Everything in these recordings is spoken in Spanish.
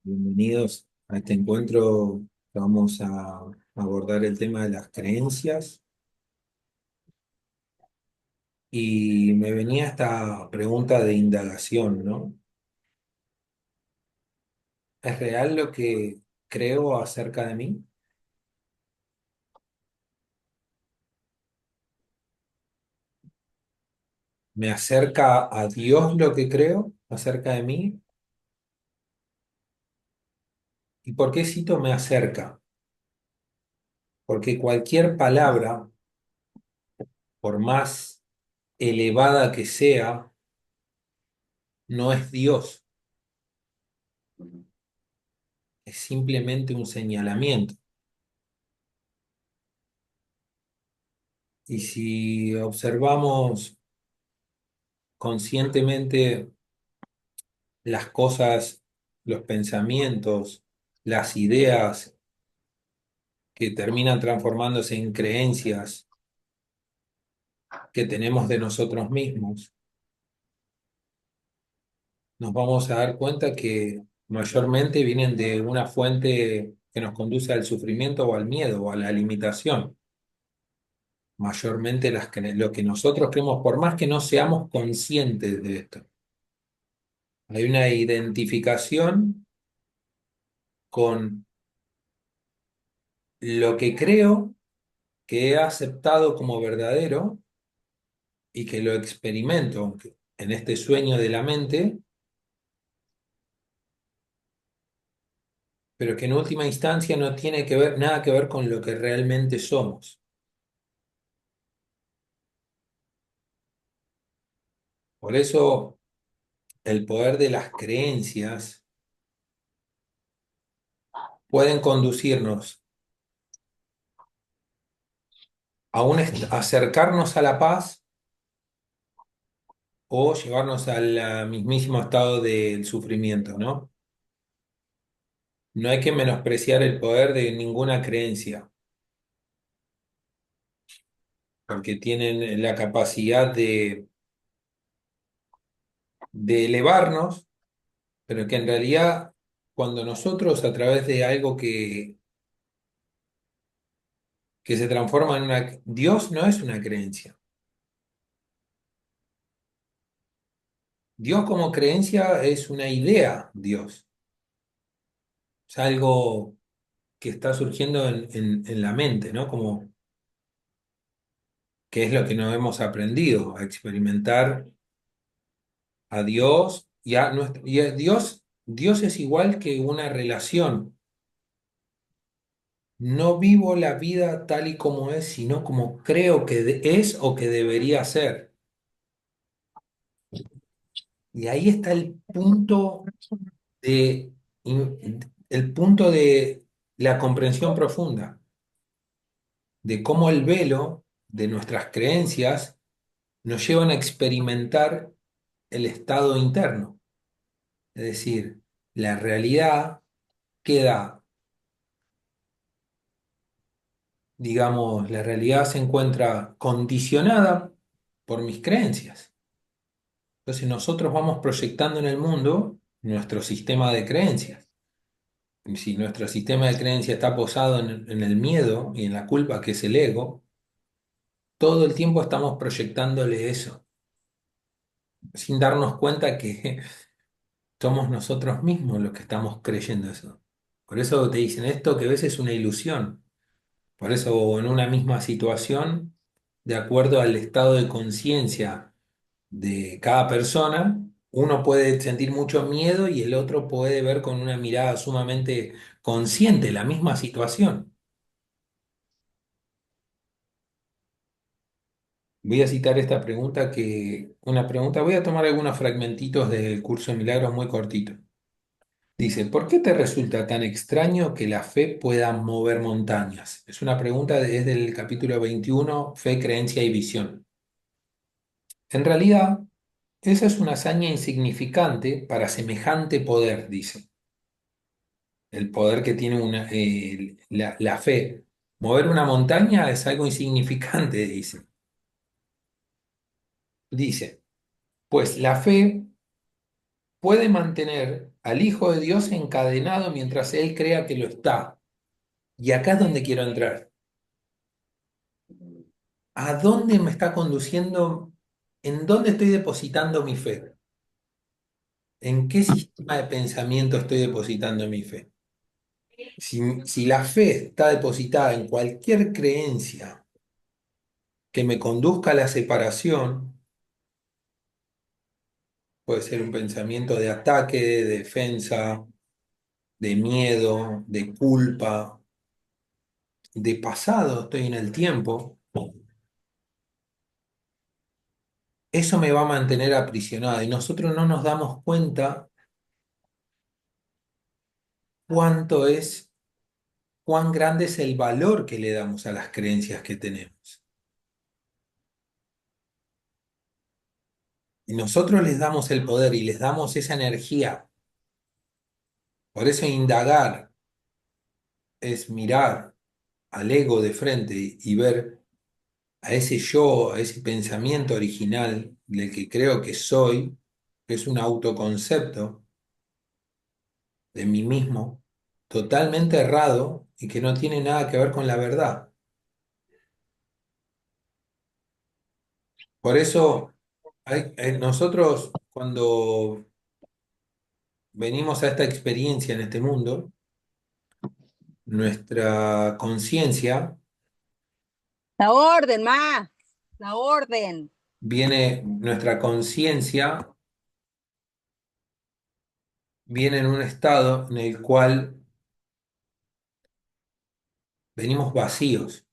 Bienvenidos a este encuentro. Vamos a abordar el tema de las creencias y me venía esta pregunta de indagación, ¿no? ¿Es real lo que creo acerca de mí? ¿Me acerca a Dios lo que creo acerca de mí? ¿Y por qué cito me acerca? Porque cualquier palabra, por más elevada que sea, no es Dios, es simplemente un señalamiento. Y si observamos conscientemente las cosas, los pensamientos, las ideas que terminan transformándose en creencias que tenemos de nosotros mismos, nos vamos a dar cuenta que mayormente vienen de una fuente que nos conduce al sufrimiento o al miedo o a la limitación. Mayormente lo que nosotros creemos, por más que no seamos conscientes de esto. Hay una identificación con lo que creo que he aceptado como verdadero y que lo experimento en este sueño de la mente, pero que en última instancia no tiene que ver, nada que ver con lo que realmente somos. Por eso el poder de las creencias pueden conducirnos a acercarnos a la paz o llevarnos al mismísimo estado del sufrimiento, ¿no? No hay que menospreciar el poder de ninguna creencia, porque tienen la capacidad de elevarnos, pero que en realidad cuando nosotros a través de algo que se transforma en una... Dios no es una creencia. Dios como creencia es una idea, Dios. Es algo que está surgiendo en la mente, ¿no? Como que es lo que nos hemos aprendido a experimentar a Dios y a Dios. Dios es igual que una relación. No vivo la vida tal y como es, sino como creo que es o que debería ser. Y ahí está de, el punto de la comprensión profunda, de cómo el velo de nuestras creencias nos llevan a experimentar el estado interno. Es decir, la realidad queda, digamos, la realidad se encuentra condicionada por mis creencias. Entonces nosotros vamos proyectando en el mundo nuestro sistema de creencias. Y si nuestro sistema de creencias está posado en el miedo y en la culpa, que es el ego, todo el tiempo estamos proyectándole eso, sin darnos cuenta que somos nosotros mismos los que estamos creyendo eso. Por eso te dicen esto que ves es una ilusión. Por eso en una misma situación, de acuerdo al estado de conciencia de cada persona, uno puede sentir mucho miedo y el otro puede ver con una mirada sumamente consciente la misma situación. Voy a citar esta pregunta una pregunta, voy a tomar algunos fragmentitos del curso de milagros muy cortito. Dice, ¿por qué te resulta tan extraño que la fe pueda mover montañas? Es una pregunta desde el capítulo 21, Fe, Creencia y Visión. En realidad, esa es una hazaña insignificante para semejante poder, dice. El poder que tiene la fe. Mover una montaña es algo insignificante, dice. Dice, pues la fe puede mantener al Hijo de Dios encadenado mientras él crea que lo está. Y acá es donde quiero entrar. ¿A dónde me está conduciendo? ¿En dónde estoy depositando mi fe? ¿En qué sistema de pensamiento estoy depositando mi fe? Si la fe está depositada en cualquier creencia que me conduzca a la separación, puede ser un pensamiento de ataque, de defensa, de miedo, de culpa, de pasado, estoy en el tiempo, eso me va a mantener aprisionado y nosotros no nos damos cuenta cuánto es, cuán grande es el valor que le damos a las creencias que tenemos. Y nosotros les damos el poder y les damos esa energía. Por eso indagar es mirar al ego de frente y ver a ese yo, a ese pensamiento original del que creo que soy, que es un autoconcepto de mí mismo, totalmente errado y que no tiene nada que ver con la verdad. Por eso nosotros cuando venimos a esta experiencia en este mundo, nuestra conciencia La orden, ma. La orden. nuestra conciencia viene en un estado en el cual venimos vacíos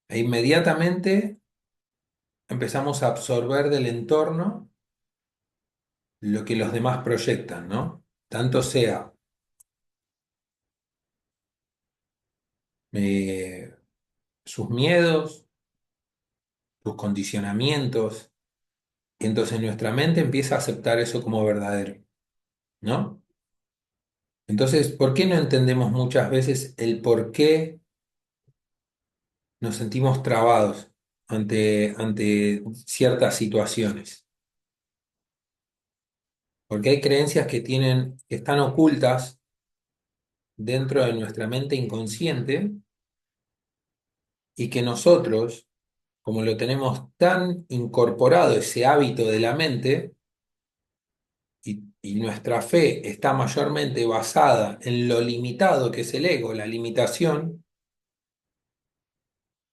e inmediatamente empezamos a absorber del entorno lo que los demás proyectan, ¿no? Tanto sea eh, sus miedos, sus condicionamientos, y entonces nuestra mente empieza a aceptar eso como verdadero, ¿no? Entonces, ¿por qué no entendemos muchas veces el por qué nos sentimos trabados ante ciertas situaciones? Porque hay creencias que están ocultas dentro de nuestra mente inconsciente y que nosotros, como lo tenemos tan incorporado ese hábito de la mente, y nuestra fe está mayormente basada en lo limitado que es el ego, la limitación,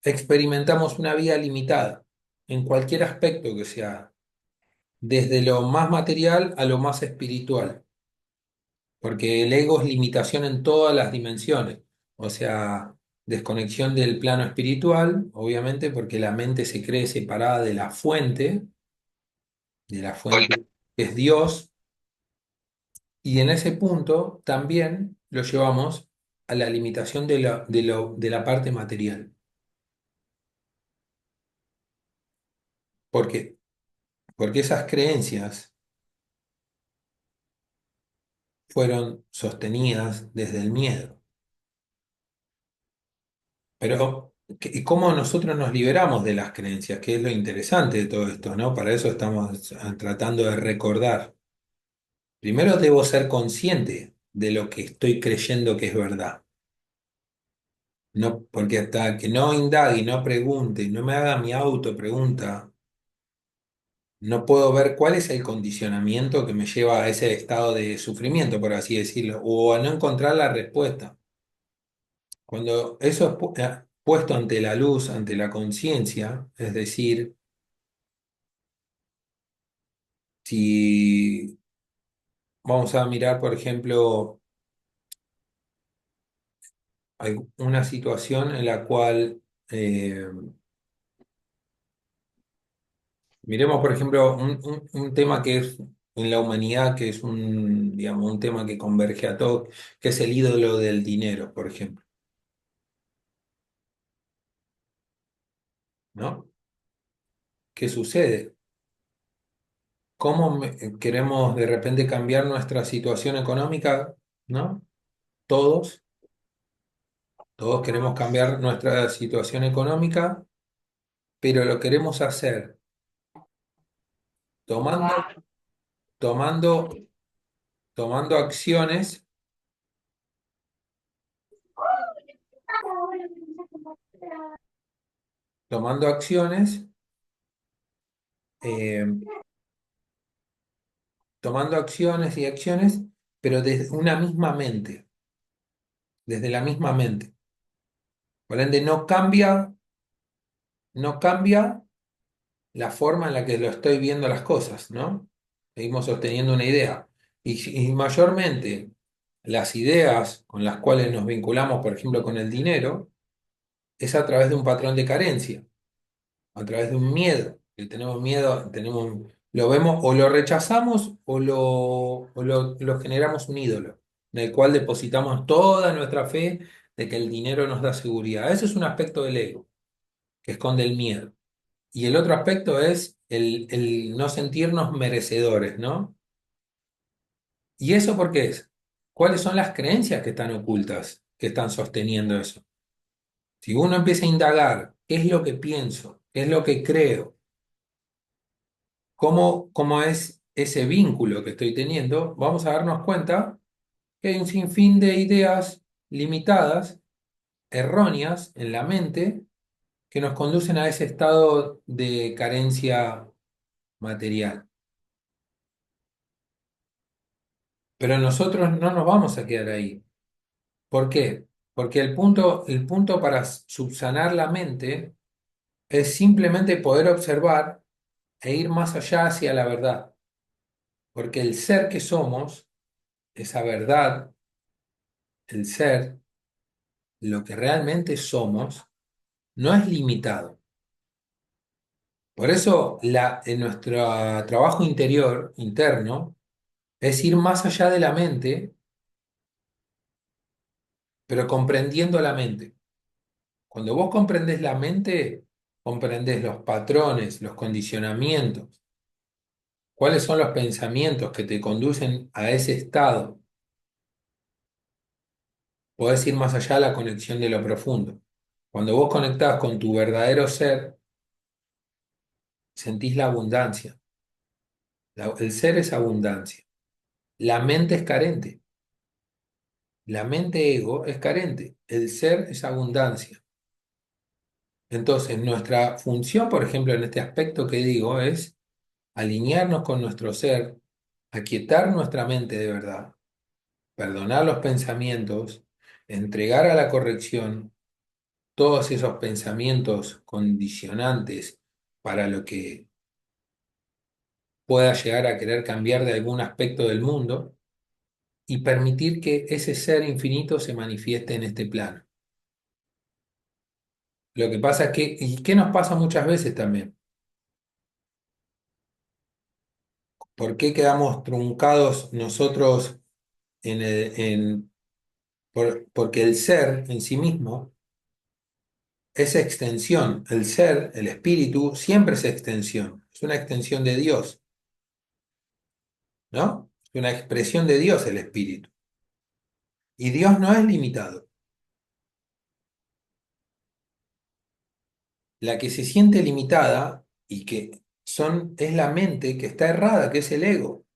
experimentamos una vida limitada en cualquier aspecto que sea, desde lo más material a lo más espiritual, porque el ego es limitación en todas las dimensiones, o sea, desconexión del plano espiritual, obviamente, porque la mente se cree separada de la fuente que es Dios, y en ese punto también lo llevamos a la limitación de la parte material. ¿Por qué? Porque esas creencias fueron sostenidas desde el miedo. Pero, ¿y cómo nosotros nos liberamos de las creencias? Que es lo interesante de todo esto, ¿no? Para eso estamos tratando de recordar. Primero debo ser consciente de lo que estoy creyendo que es verdad. No, porque hasta que no indague, no pregunte, no me haga mi autopregunta, no puedo ver cuál es el condicionamiento que me lleva a ese estado de sufrimiento, por así decirlo, o a no encontrar la respuesta. Cuando eso es puesto ante la luz, ante la conciencia, es decir, si vamos a mirar, por ejemplo, hay una situación en la cual, eh, miremos, por ejemplo, un tema que es en la humanidad, que es un, digamos, un tema que converge a todo, que es el ídolo del dinero, por ejemplo, ¿no? ¿Qué sucede? Queremos de repente cambiar nuestra situación económica, ¿no? Todos, todos queremos cambiar nuestra situación económica, pero lo queremos hacer tomando, tomando, tomando acciones, tomando acciones, eh, tomando acciones y acciones, pero desde una misma mente, desde la misma mente. Por ende, no cambia la forma en la que lo estoy viendo las cosas, ¿no? Seguimos sosteniendo una idea. Y mayormente las ideas con las cuales nos vinculamos, por ejemplo, con el dinero, es a través de un patrón de carencia, a través de un miedo. Que tenemos miedo, lo vemos o lo rechazamos o lo generamos un ídolo, en el cual depositamos toda nuestra fe de que el dinero nos da seguridad. Ese es un aspecto del ego, que esconde el miedo. Y el otro aspecto es el no sentirnos merecedores, ¿no? ¿Y eso por qué es? ¿Cuáles son las creencias que están ocultas, que están sosteniendo eso? Si uno empieza a indagar, ¿qué es lo que pienso? ¿Qué es lo que creo? ¿Cómo es ese vínculo que estoy teniendo? Vamos a darnos cuenta que hay un sinfín de ideas limitadas, erróneas en la mente, que nos conducen a ese estado de carencia material. Pero nosotros no nos vamos a quedar ahí. ¿Por qué? Porque el punto para subsanar la mente es simplemente poder observar e ir más allá hacia la verdad. Porque el ser que somos, esa verdad, el ser, lo que realmente somos, no es limitado. Por eso en nuestro trabajo interior, interno, es ir más allá de la mente, pero comprendiendo la mente. Cuando vos comprendés la mente, comprendés los patrones, los condicionamientos, cuáles son los pensamientos que te conducen a ese estado. Podés ir más allá de la conexión de lo profundo. Cuando vos conectás con tu verdadero ser, sentís la abundancia. El ser es abundancia. La mente es carente. La mente ego es carente. El ser es abundancia. Entonces, nuestra función, por ejemplo, en este aspecto que digo, es alinearnos con nuestro ser, aquietar nuestra mente de verdad, perdonar los pensamientos, entregar a la corrección todos esos pensamientos condicionantes para lo que pueda llegar a querer cambiar de algún aspecto del mundo y permitir que ese ser infinito se manifieste en este plano. Lo que pasa es que, ¿y qué nos pasa muchas veces también? ¿Por qué quedamos truncados nosotros porque el ser en sí mismo es extensión? El ser, el espíritu, siempre es extensión. Es una extensión de Dios, ¿no? Es una expresión de Dios el espíritu. Y Dios no es limitado. La que se siente limitada y es la mente que está errada, que es el ego.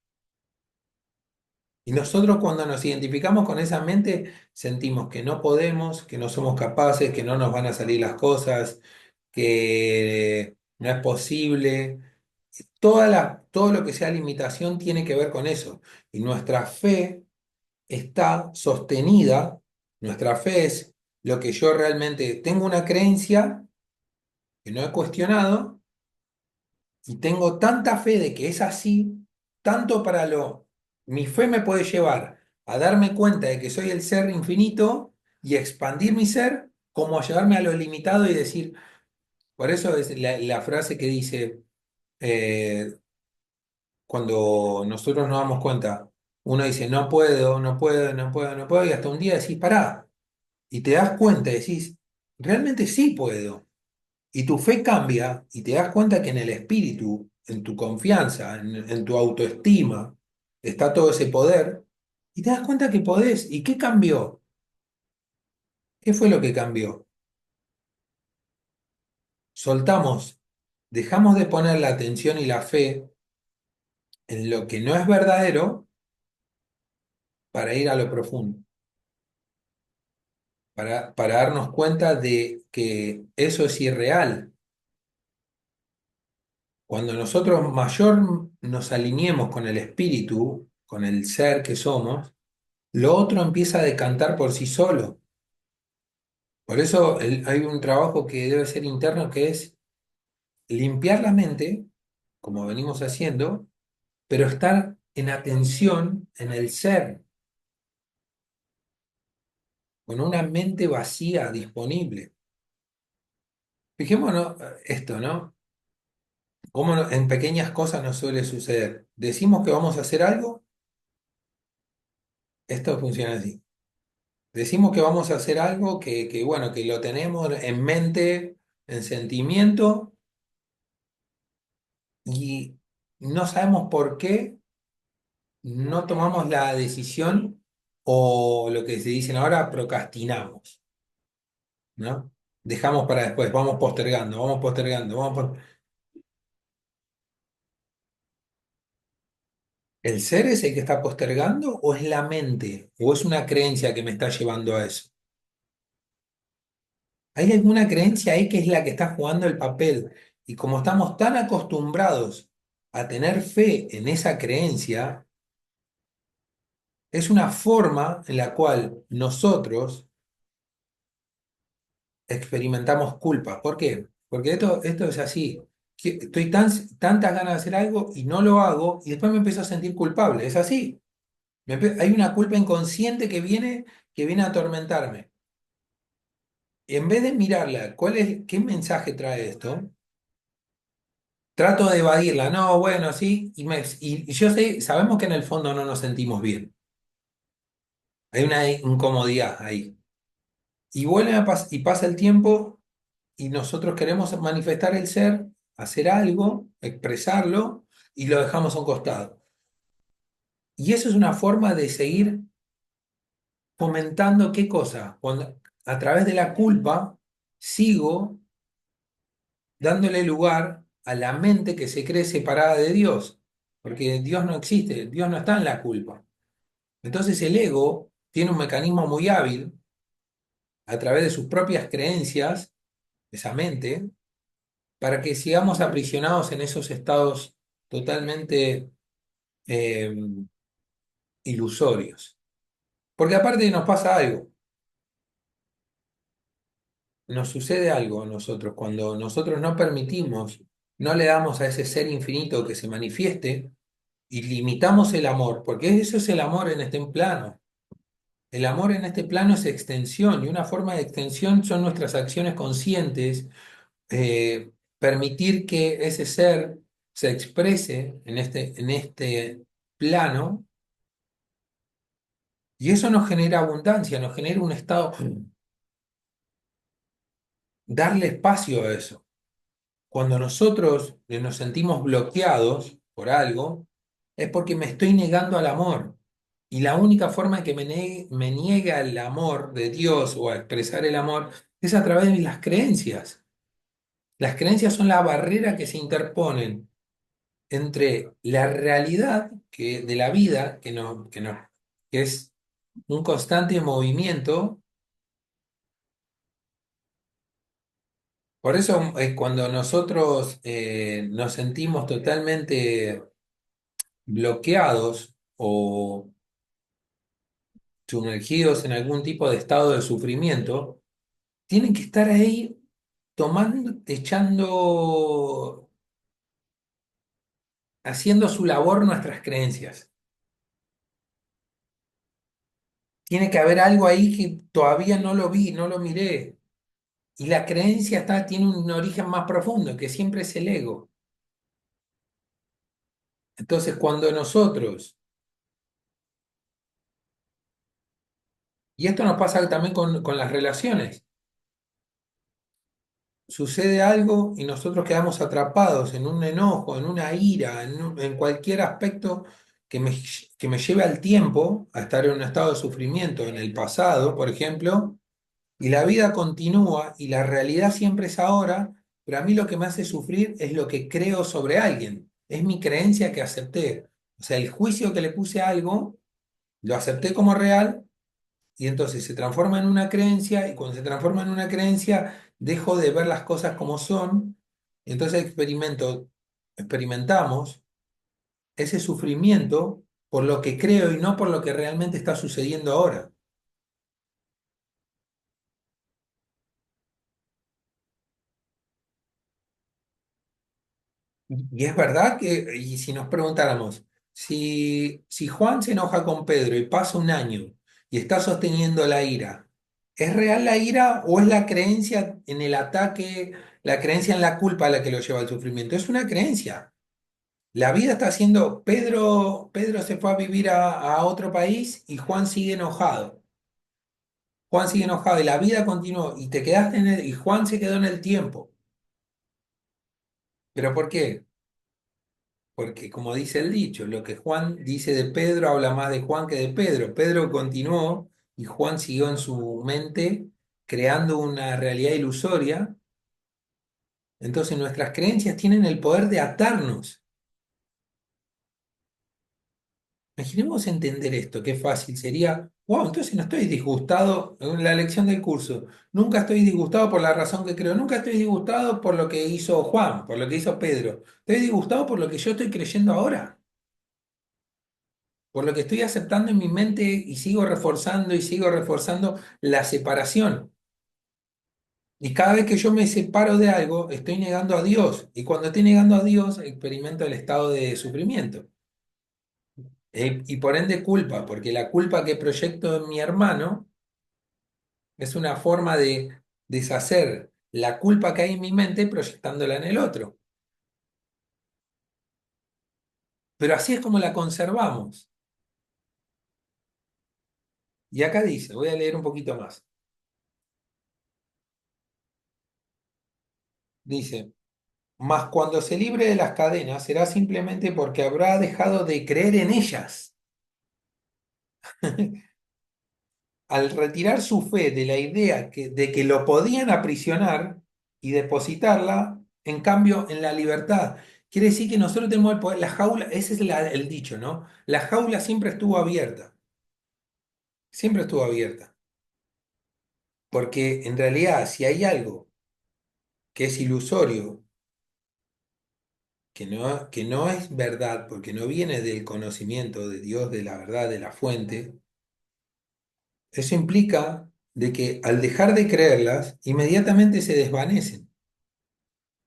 Y nosotros cuando nos identificamos con esa mente, sentimos que no podemos, que no somos capaces, que no nos van a salir las cosas, que no es posible. Todo lo que sea limitación tiene que ver con eso. Y nuestra fe está sostenida, nuestra fe es lo que yo realmente tengo una creencia que no he cuestionado y tengo tanta fe de que es así, tanto mi fe me puede llevar a darme cuenta de que soy el ser infinito y expandir mi ser, como a llevarme a lo limitado y decir, por eso es la frase que dice, eh, cuando nosotros nos damos cuenta, uno dice, no puedo, no puedo, no puedo, no puedo, y hasta un día decís, pará, y te das cuenta y decís, realmente sí puedo. Y tu fe cambia y te das cuenta que en el espíritu, en tu confianza, en tu autoestima, está todo ese poder. Y te das cuenta que podés. ¿Y qué cambió? ¿Qué fue lo que cambió? Soltamos, dejamos de poner la atención y la fe en lo que no es verdadero para ir a lo profundo, para darnos cuenta de que eso es irreal. Cuando nosotros mayor nos alineemos con el espíritu, con el ser que somos, lo otro empieza a decantar por sí solo. Por eso hay un trabajo que debe ser interno que es limpiar la mente, como venimos haciendo, pero estar en atención en el ser, con una mente vacía disponible. Fijémonos esto, ¿no? Cómo en pequeñas cosas nos suele suceder. Decimos que vamos a hacer algo, esto funciona así. Decimos que vamos a hacer algo bueno, que lo tenemos en mente, en sentimiento, y no sabemos por qué no tomamos la decisión o lo que se dicen ahora, procrastinamos, ¿no? Dejamos para después, vamos postergando, vamos postergando, ¿El ser es el que está postergando o es la mente o es una creencia que me está llevando a eso? Hay alguna creencia ahí que es la que está jugando el papel y como estamos tan acostumbrados a tener fe en esa creencia, es una forma en la cual nosotros experimentamos culpa. ¿Por qué? Porque esto es así. Estoy tantas ganas de hacer algo y no lo hago y después me empiezo a sentir culpable. Es así. Hay una culpa inconsciente que viene a atormentarme. Y en vez de mirarla, qué mensaje trae esto? Trato de evadirla. No, bueno, sí. Y yo sé, sabemos que en el fondo no nos sentimos bien. Hay una incomodidad ahí. Y y pasa el tiempo y nosotros queremos manifestar el ser, hacer algo, expresarlo y lo dejamos a un costado. Y eso es una forma de seguir fomentando qué cosa. Cuando a través de la culpa sigo dándole lugar a la mente que se cree separada de Dios, porque Dios no existe, Dios no está en la culpa. Entonces el ego tiene un mecanismo muy hábil a través de sus propias creencias, esa mente, para que sigamos aprisionados en esos estados totalmente eh, ilusorios. Porque aparte nos pasa algo, nos sucede algo a nosotros, cuando nosotros no permitimos, no le damos a ese ser infinito que se manifieste y limitamos el amor, porque eso es el amor en este plano. El amor en este plano es extensión y una forma de extensión son nuestras acciones conscientes, permitir que ese ser se exprese en este plano y eso nos genera abundancia, nos genera un estado, darle espacio a eso. Cuando nosotros nos sentimos bloqueados por algo, es porque me estoy negando al amor. Y la única forma en que me niega el amor de Dios o a expresar el amor es a través de las creencias. Las creencias son la barrera que se interponen entre la realidad de la vida, que es un constante movimiento. Por eso, cuando nosotros nos sentimos totalmente bloqueados o sumergidos en algún tipo de estado de sufrimiento, tienen que estar ahí tomando, haciendo su labor nuestras creencias. Tiene que haber algo ahí que todavía no lo vi, no lo miré. Y la creencia tiene un origen más profundo, que siempre es el ego. Entonces, cuando nosotros, y esto nos pasa también con las relaciones, sucede algo y nosotros quedamos atrapados en un enojo, en una ira, en cualquier aspecto que me lleve al tiempo, a estar en un estado de sufrimiento en el pasado, por ejemplo, y la vida continúa y la realidad siempre es ahora, pero a mí lo que me hace sufrir es lo que creo sobre alguien, es mi creencia que acepté. O sea, el juicio que le puse a algo, lo acepté como real y entonces se transforma en una creencia y cuando se transforma en una creencia, dejo de ver las cosas como son. Entonces experimentamos ese sufrimiento por lo que creo y no por lo que realmente está sucediendo ahora. Y es verdad que, y si nos preguntáramos, si Juan se enoja con Pedro y pasa un año y está sosteniendo la ira, ¿es real la ira o es la creencia en el ataque, la creencia en la culpa la que lo lleva al sufrimiento? Es una creencia. La vida está haciendo, Pedro se fue a vivir a otro país y Juan sigue enojado. Juan sigue enojado y la vida continuó y te quedaste y Juan se quedó en el tiempo. ¿Pero por qué? Porque como dice el dicho, lo que Juan dice de Pedro habla más de Juan que de Pedro. Pedro continuó y Juan siguió en su mente creando una realidad ilusoria. Entonces nuestras creencias tienen el poder de atarnos. Imaginemos entender esto, qué fácil sería. Wow, entonces no estoy disgustado en la lección del curso. Nunca estoy disgustado por la razón que creo. Nunca estoy disgustado por lo que hizo Juan, por lo que hizo Pedro. Estoy disgustado por lo que yo estoy creyendo ahora, por lo que estoy aceptando en mi mente y sigo reforzando la separación. Y cada vez que yo me separo de algo, estoy negando a Dios. Y cuando estoy negando a Dios, experimento el estado de sufrimiento. Y por ende culpa, porque la culpa que proyecto en mi hermano es una forma de deshacer la culpa que hay en mi mente proyectándola en el otro. Pero así es como la conservamos. Y acá dice, voy a leer un poquito más. Dice, mas cuando se libre de las cadenas será simplemente porque habrá dejado de creer en ellas. Al retirar su fe de la idea de que lo podían aprisionar y depositarla, en cambio, en la libertad. Quiere decir que nosotros tenemos el poder, la jaula, ese es el dicho, ¿no? La jaula siempre estuvo abierta, porque en realidad si hay algo que es ilusorio, que no es verdad, porque no viene del conocimiento de Dios, de la verdad, de la fuente, eso implica de que al dejar de creerlas, inmediatamente se desvanecen.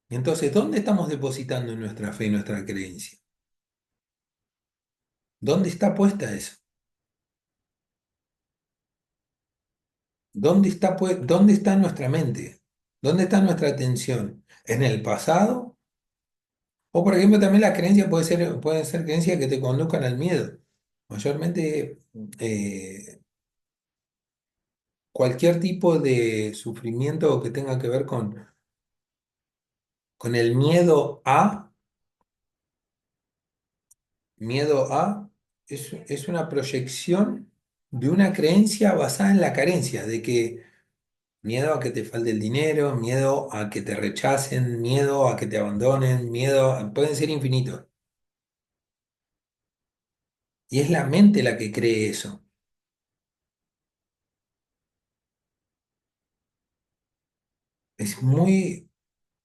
Y entonces, ¿dónde estamos depositando nuestra fe y nuestra creencia? ¿Dónde está puesta eso? ¿Dónde está nuestra mente? ¿Dónde está nuestra atención? ¿En el pasado? O, por ejemplo, también las creencias pueden ser creencias que te conduzcan al miedo. Mayormente, cualquier tipo de sufrimiento que tenga que ver con el miedo a, es una proyección de una creencia basada en la carencia, de que miedo a que te falte el dinero, miedo a que te rechacen, miedo a que te abandonen, pueden ser infinitos. Y es la mente la que cree eso. Es muy,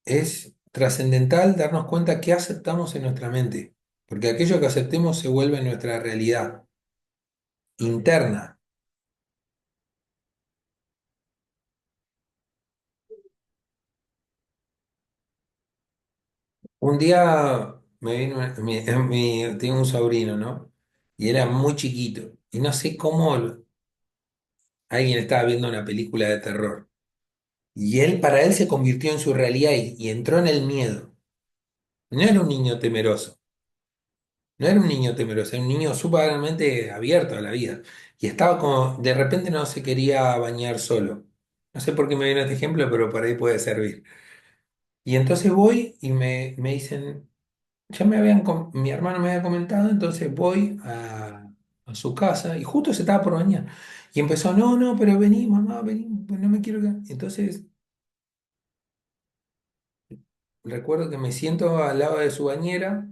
es trascendental darnos cuenta qué aceptamos en nuestra mente, porque aquello que aceptemos se vuelve nuestra realidad interna. Un día me vino, tengo un sobrino, ¿no? Y era muy chiquito. Y no sé cómo alguien estaba viendo una película de terror. Y él, para él, se convirtió en su realidad y entró en el miedo. No era un niño temeroso, no era un niño temeroso, era un niño súpermente abierto a la vida. Y estaba como, de repente no se quería bañar solo. No sé por qué me viene este ejemplo, pero por ahí puede servir. Y entonces voy y me dicen, mi hermano me había comentado, entonces voy a su casa y justo se estaba por bañar. Y empezó, no, no, pero vení, mamá, vení, pues no me quiero quedar. Entonces recuerdo que me siento al lado de su bañera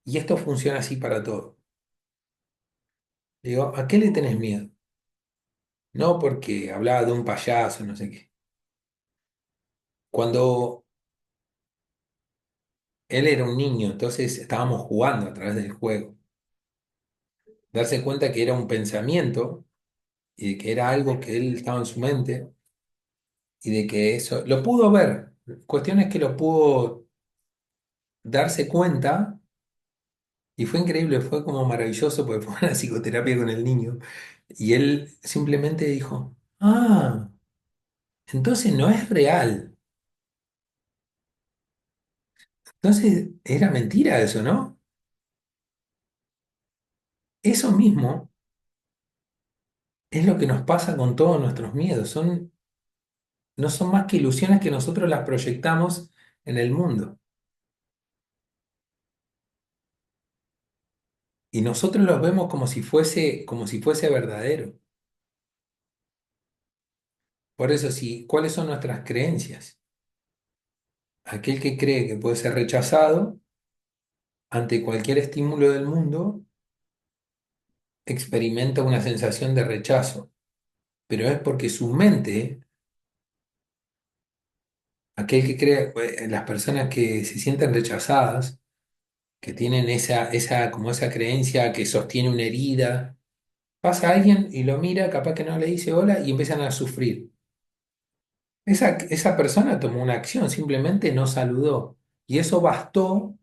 Y esto funciona así para todo. Digo, ¿a qué le tenés miedo? No porque hablaba de un payaso, no sé qué. Cuando él era un niño, entonces estábamos jugando a través del juego. Darse cuenta que era un pensamiento y de que era algo que él estaba en su mente y de que eso lo pudo ver. Cuestión es que lo pudo darse cuenta y fue increíble, fue como maravilloso porque fue una psicoterapia con el niño y él simplemente dijo, ah, entonces no es real. Entonces era mentira eso, ¿no? Eso mismo es lo que nos pasa con todos nuestros miedos. No son más que ilusiones que nosotros las proyectamos en el mundo. Y nosotros los vemos como si fuese verdadero. Por eso, sí, ¿cuáles son nuestras creencias? Aquel que cree que puede ser rechazado ante cualquier estímulo del mundo experimenta una sensación de rechazo, pero es porque su mente, aquel que cree, las personas que se sienten rechazadas, que tienen como esa creencia que sostiene una herida, pasa alguien y lo mira, capaz que no le dice hola y empiezan a sufrir. Esa persona tomó una acción, simplemente no saludó. Y eso bastó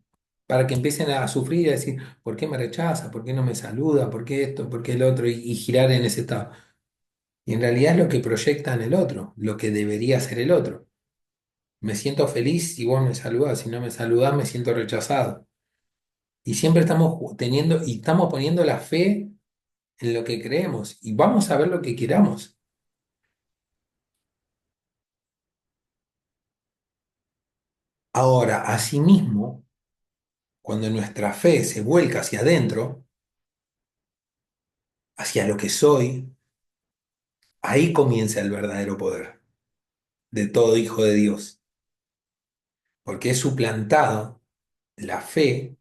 para que empiecen a sufrir y a decir, ¿por qué me rechaza? ¿Por qué no me saluda? ¿Por qué esto? ¿Por qué el otro? Y girar en ese estado. Y en realidad es lo que proyecta en el otro, lo que debería ser el otro. Me siento feliz si vos me saludás, si no me saludás me siento rechazado. Y siempre estamos teniendo y estamos poniendo la fe en lo que creemos y vamos a ver lo que queramos. Ahora, asimismo, cuando nuestra fe se vuelca hacia adentro, hacia lo que soy, ahí comienza el verdadero poder de todo hijo de Dios, porque es suplantado la fe,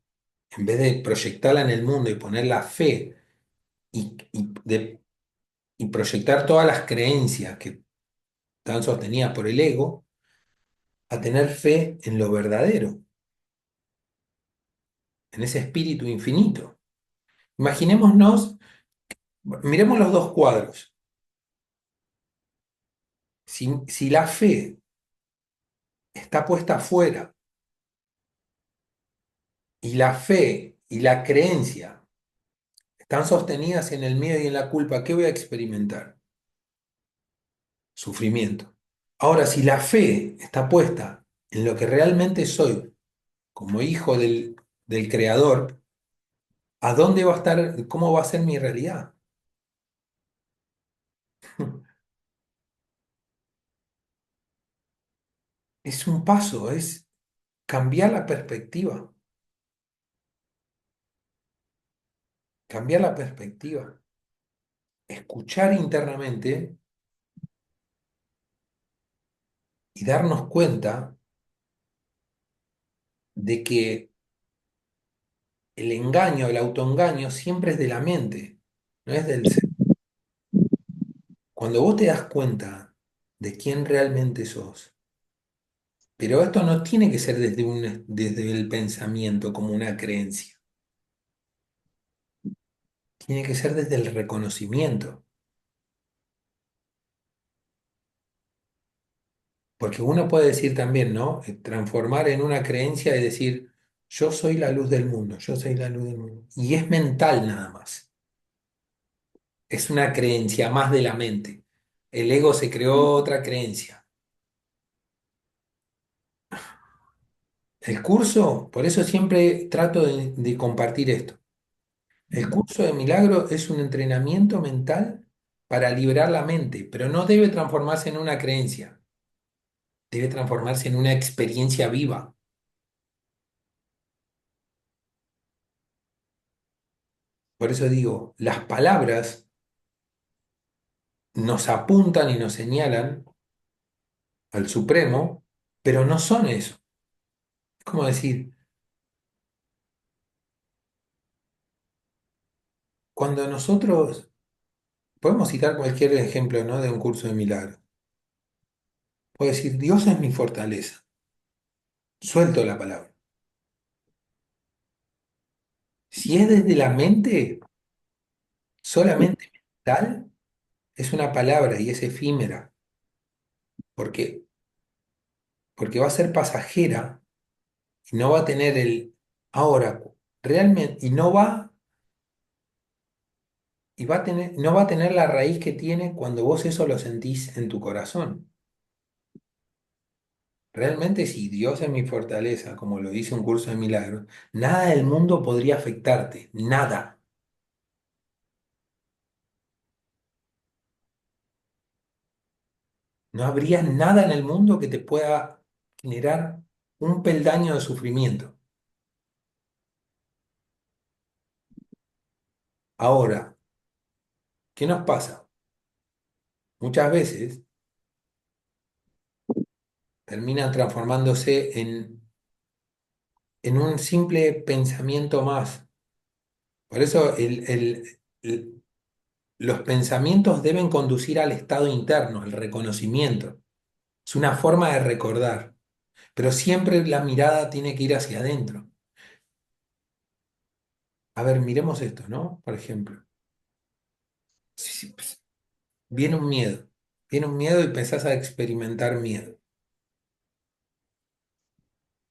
en vez de proyectarla en el mundo y poner la fe y proyectar todas las creencias que están sostenidas por el ego, a tener fe en lo verdadero, en ese espíritu infinito. Imaginémonos, miremos los dos cuadros. Si la fe está puesta afuera y la fe y la creencia están sostenidas en el miedo y en la culpa, ¿qué voy a experimentar? Sufrimiento. Ahora, si la fe está puesta en lo que realmente soy, como hijo del Creador, ¿a dónde va a estar, cómo va a ser mi realidad? Es un paso, es cambiar cambiar la perspectiva, escuchar internamente y darnos cuenta de que el engaño, el autoengaño siempre es de la mente, no es del ser. Cuando vos te das cuenta de quién realmente sos, pero esto no tiene que ser desde el pensamiento como una creencia, tiene que ser desde el reconocimiento, porque uno puede decir también, ¿no? Transformar en una creencia y decir, yo soy la luz del mundo, yo soy la luz del mundo. Y es mental nada más, es una creencia más de la mente. El ego se creó otra creencia. El curso, por eso siempre trato de compartir esto. El curso de milagro es un entrenamiento mental para liberar la mente, pero no debe transformarse en una creencia, debe transformarse en una experiencia viva. Por eso digo, las palabras nos apuntan y nos señalan al Supremo, pero no son eso. Es como decir, cuando nosotros podemos citar cualquier ejemplo, ¿no? De un curso de milagros. Puedo decir, Dios es mi fortaleza. Suelto la palabra. Si es desde la mente, solamente mental, es una palabra y es efímera, porque, porque va a ser pasajera y no va a tener el ahora, realmente, y va a tener, no va a tener la raíz que tiene cuando vos eso lo sentís en tu corazón. Realmente, si Dios es mi fortaleza, como lo dice un curso de milagros, nada del mundo podría afectarte, nada. No habría nada en el mundo que te pueda generar un peldaño de sufrimiento. Ahora, ¿qué nos pasa? Muchas veces terminan transformándose en un simple pensamiento más. Por eso los pensamientos deben conducir al estado interno, al reconocimiento. Es una forma de recordar, pero siempre la mirada tiene que ir hacia adentro. A ver, miremos esto, ¿no? Por ejemplo, pues, viene un miedo y empezás a experimentar miedo.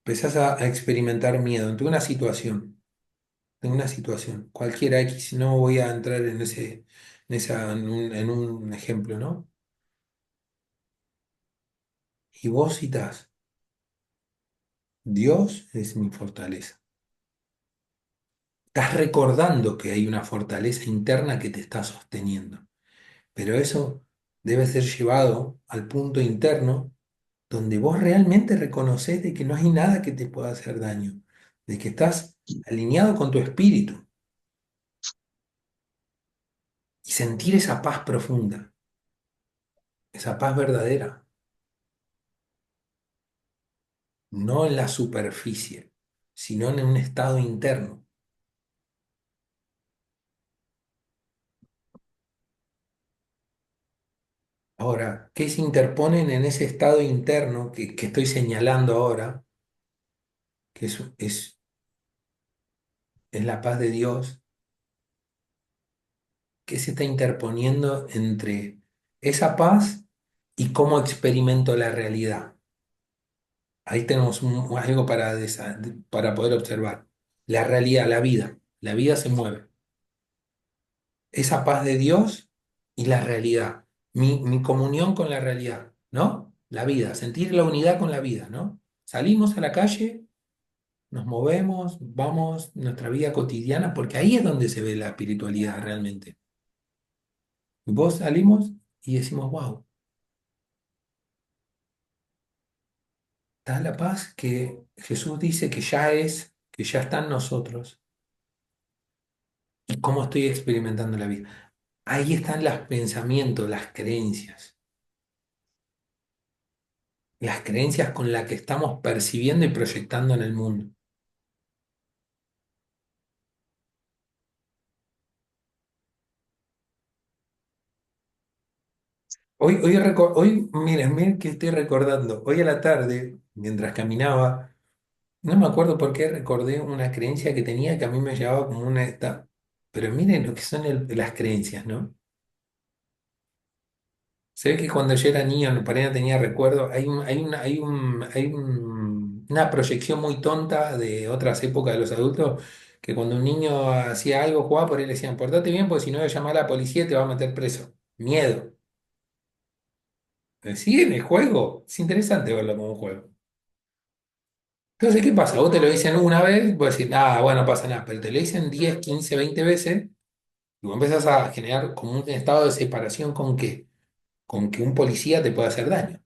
Empezás a experimentar miedo en una situación, cualquiera X, no voy a entrar en en un ejemplo, ¿no? Y vos citás, Dios es mi fortaleza. Estás recordando que hay una fortaleza interna que te está sosteniendo, pero eso debe ser llevado al punto interno donde vos realmente reconoces de que no hay nada que te pueda hacer daño, de que estás alineado con tu espíritu y sentir esa paz profunda, esa paz verdadera, no en la superficie, sino en un estado interno. Ahora, ¿qué se interponen en ese estado interno que estoy señalando ahora, que es la paz de Dios? ¿Qué se está interponiendo entre esa paz y cómo experimento la realidad? Ahí tenemos algo para poder observar. La realidad, la vida se mueve. Esa paz de Dios y la realidad. Mi comunión con la realidad, ¿no? La vida, sentir la unidad con la vida, ¿no? Salimos a la calle, nos movemos, vamos, nuestra vida cotidiana, porque ahí es donde se ve la espiritualidad realmente. Vos salimos y decimos, wow, está la paz que Jesús dice que ya está en nosotros. ¿Y cómo estoy experimentando la vida? Ahí están los pensamientos, las creencias con las que estamos percibiendo y proyectando en el mundo. Miren que estoy recordando, hoy a la tarde, mientras caminaba, no me acuerdo por qué recordé una creencia que tenía que a mí me llevaba como una pero miren lo que son las creencias, ¿no? Se ve que cuando yo era niño, por ahí no tenía recuerdo, una proyección muy tonta de otras épocas de los adultos, que cuando un niño hacía algo, jugaba, por ahí le decían, portate bien, porque si no voy a llamar a la policía y te va a meter preso. Miedo. Sí, en el juego. Es interesante verlo como un juego. Entonces, ¿qué pasa? Vos te lo dicen una vez, vos decís, ah, bueno, no pasa nada, pero te lo dicen 10, 15, 20 veces, y vos empezás a generar como un estado de separación con qué, con que un policía te puede hacer daño,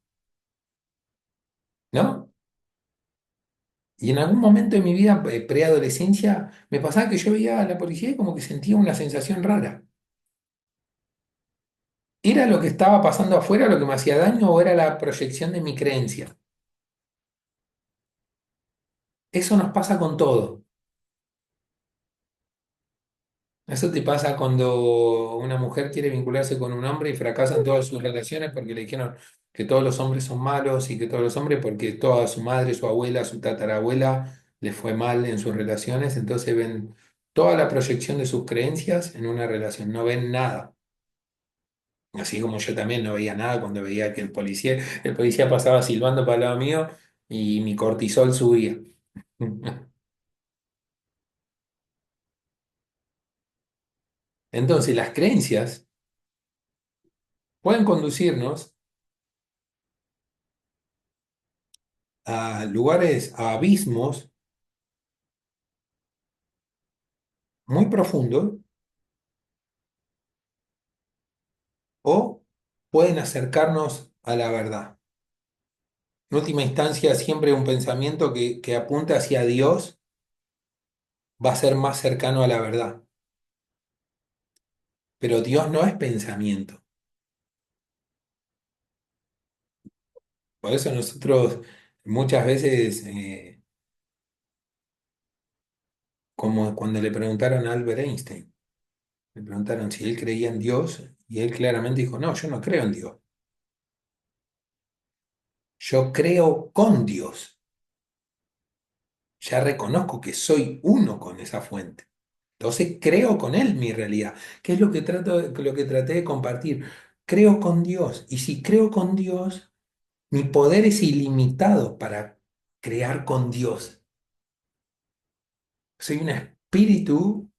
¿no? Y en algún momento de mi vida, preadolescencia, me pasaba que yo veía a la policía y como que sentía una sensación rara. ¿Era lo que estaba pasando afuera lo que me hacía daño o era la proyección de mi creencia? Eso nos pasa con todo. Eso te pasa cuando una mujer quiere vincularse con un hombre y fracasan todas sus relaciones porque le dijeron que todos los hombres son malos y que todos los hombres, porque toda su madre, su abuela, su tatarabuela le fue mal en sus relaciones, entonces ven toda la proyección de sus creencias en una relación, no ven nada. Así como yo también no veía nada cuando veía que el policía pasaba silbando para el lado mío y mi cortisol subía. Entonces, las creencias pueden conducirnos a lugares, a abismos muy profundos o pueden acercarnos a la verdad. En última instancia, siempre un pensamiento que apunta hacia Dios va a ser más cercano a la verdad. Pero Dios no es pensamiento. Por eso nosotros muchas veces, como cuando le preguntaron a Albert Einstein, le preguntaron si él creía en Dios y él claramente dijo, no, yo no creo en Dios. Yo creo con Dios. Ya reconozco que soy uno con esa fuente. Entonces creo con Él mi realidad, que es lo que traté de compartir. Creo con Dios. Y si creo con Dios, mi poder es ilimitado para crear con Dios. Soy un espíritu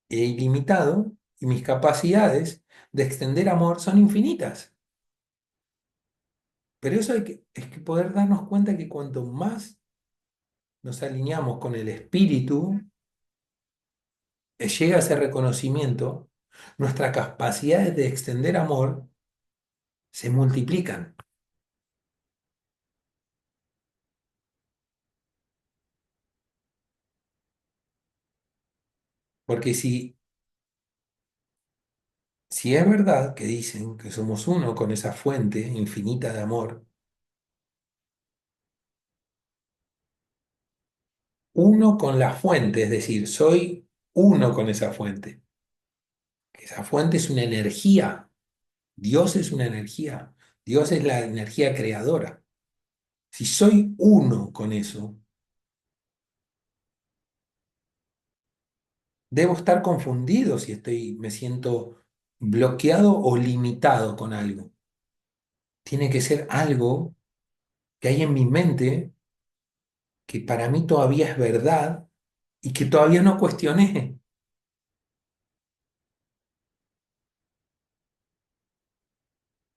ilimitado y mis capacidades de extender amor son infinitas. Pero eso es que poder darnos cuenta que cuanto más nos alineamos con el espíritu, llega ese reconocimiento, nuestras capacidades de extender amor se multiplican. Porque si es verdad que dicen que somos uno con esa fuente infinita de amor, uno con la fuente, es decir, soy uno con esa fuente. Esa fuente es una energía. Dios es una energía. Dios es la energía creadora. Si soy uno con eso, debo estar confundido si me siento bloqueado o limitado con algo. Tiene que ser algo que hay en mi mente que para mí todavía es verdad y que todavía no cuestioné.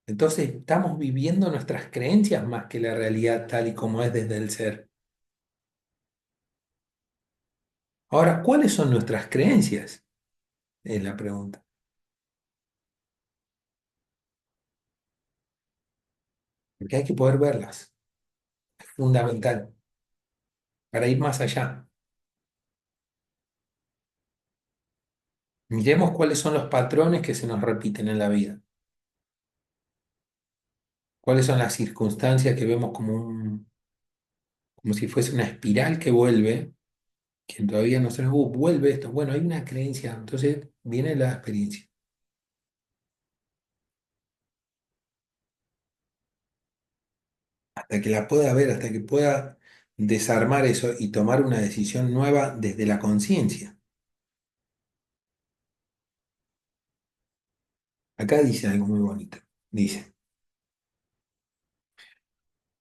Entonces estamos viviendo nuestras creencias más que la realidad tal y como es desde el ser. Ahora, ¿cuáles son nuestras creencias? Es la pregunta. Porque hay que poder verlas. Es fundamental para ir más allá. Miremos cuáles son los patrones que se nos repiten en la vida. Cuáles son las circunstancias que vemos como si fuese una espiral que vuelve, que todavía no se vuelve esto. Bueno, hay una creencia, entonces viene la experiencia. Hasta que la pueda ver, hasta que pueda desarmar eso y tomar una decisión nueva desde la conciencia. Acá dice algo muy bonito. Dice,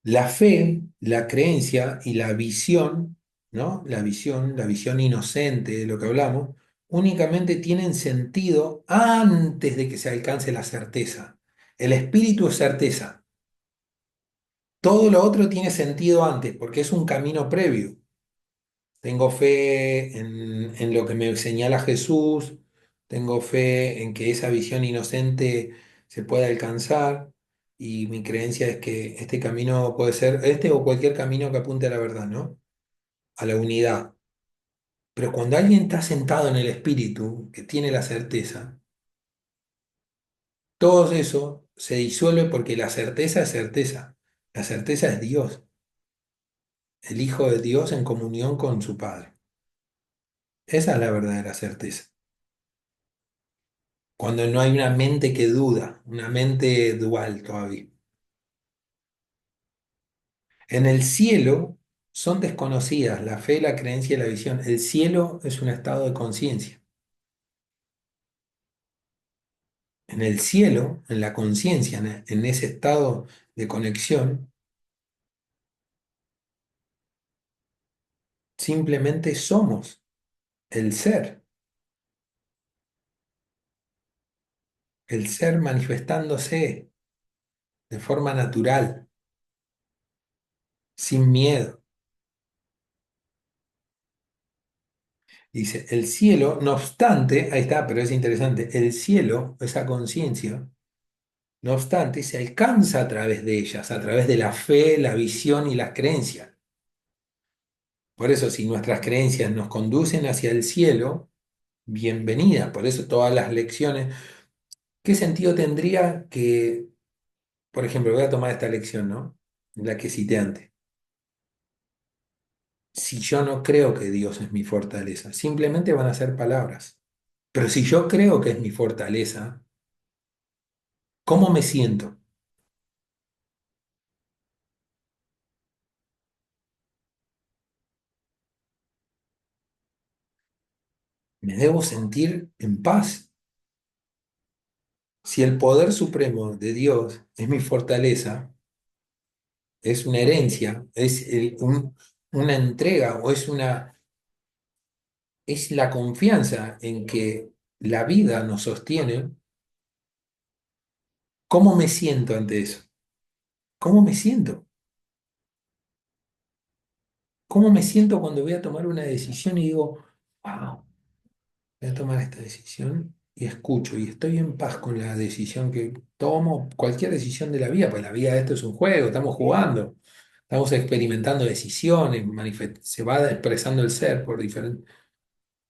la fe, la creencia y la visión, ¿no? La visión inocente de lo que hablamos, únicamente tienen sentido antes de que se alcance la certeza. El espíritu es certeza. Todo lo otro tiene sentido antes, porque es un camino previo. Tengo fe en lo que me señala Jesús, tengo fe en que esa visión inocente se puede alcanzar y mi creencia es que este camino puede ser este o cualquier camino que apunte a la verdad, ¿no? A la unidad. Pero cuando alguien está sentado en el espíritu, que tiene la certeza, todo eso se disuelve porque la certeza es certeza. La certeza es Dios, el Hijo de Dios en comunión con su Padre. Esa es la verdadera certeza. cuando no hay una mente que duda, una mente dual todavía. En el cielo son desconocidas la fe, la creencia y la visión. El cielo es un estado de conciencia. En el cielo, en la conciencia, en ese estado de conexión, simplemente somos el ser manifestándose de forma natural, sin miedo. Dice, el cielo, no obstante, ahí está, pero es interesante, el cielo, esa conciencia, no obstante, se alcanza a través de ellas, a través de la fe, la visión y las creencias. Por eso, si nuestras creencias nos conducen hacia el cielo, bienvenida. Por eso todas las lecciones. ¿Qué sentido tendría que, por ejemplo, voy a tomar esta lección, ¿no? La que cité antes. Si yo no creo que Dios es mi fortaleza, simplemente van a ser palabras. Pero si yo creo que es mi fortaleza, ¿cómo me siento? Me debo sentir en paz. Si el poder supremo de Dios es mi fortaleza, es una herencia, es una entrega o es la confianza en que la vida nos sostiene. ¿Cómo me siento ante eso? ¿Cómo me siento? ¿Cómo me siento cuando voy a tomar una decisión y digo, wow, voy a tomar esta decisión y escucho y estoy en paz con la decisión que tomo, cualquier decisión de la vida, pues la vida de esto es un juego, estamos jugando, estamos experimentando decisiones, se va expresando el ser por diferentes.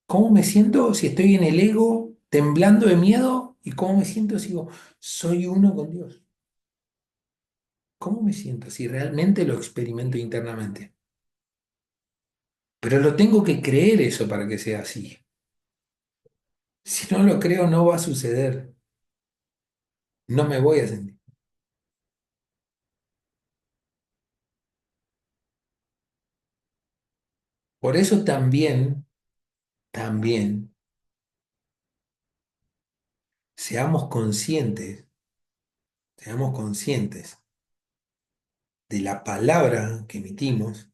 ¿Cómo me siento si estoy en el ego, temblando de miedo? ¿Y cómo me siento si digo, soy uno con Dios? ¿Cómo me siento si realmente lo experimento internamente? Pero lo tengo que creer eso para que sea así. Si no lo creo, no va a suceder. No me voy a sentir. Por eso también, seamos conscientes, seamos conscientes de la palabra que emitimos,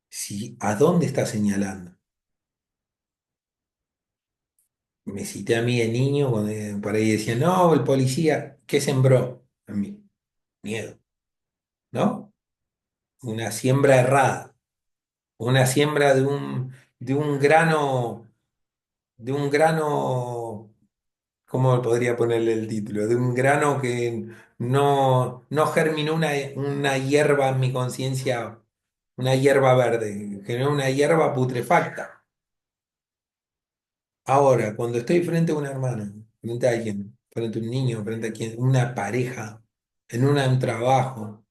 si a dónde está señalando. Me cité a mí de niño, cuando por ahí decía, no, el policía, ¿qué sembró? En mí, miedo, ¿no? Una siembra errada, una siembra de un grano, de un grano. ¿Cómo podría ponerle el título? De un grano que no germinó una hierba en mi conciencia, una hierba verde, generó una hierba putrefacta. Ahora, cuando estoy frente a un hermano, frente a alguien, frente a un niño, frente a quien, una pareja, en un trabajo,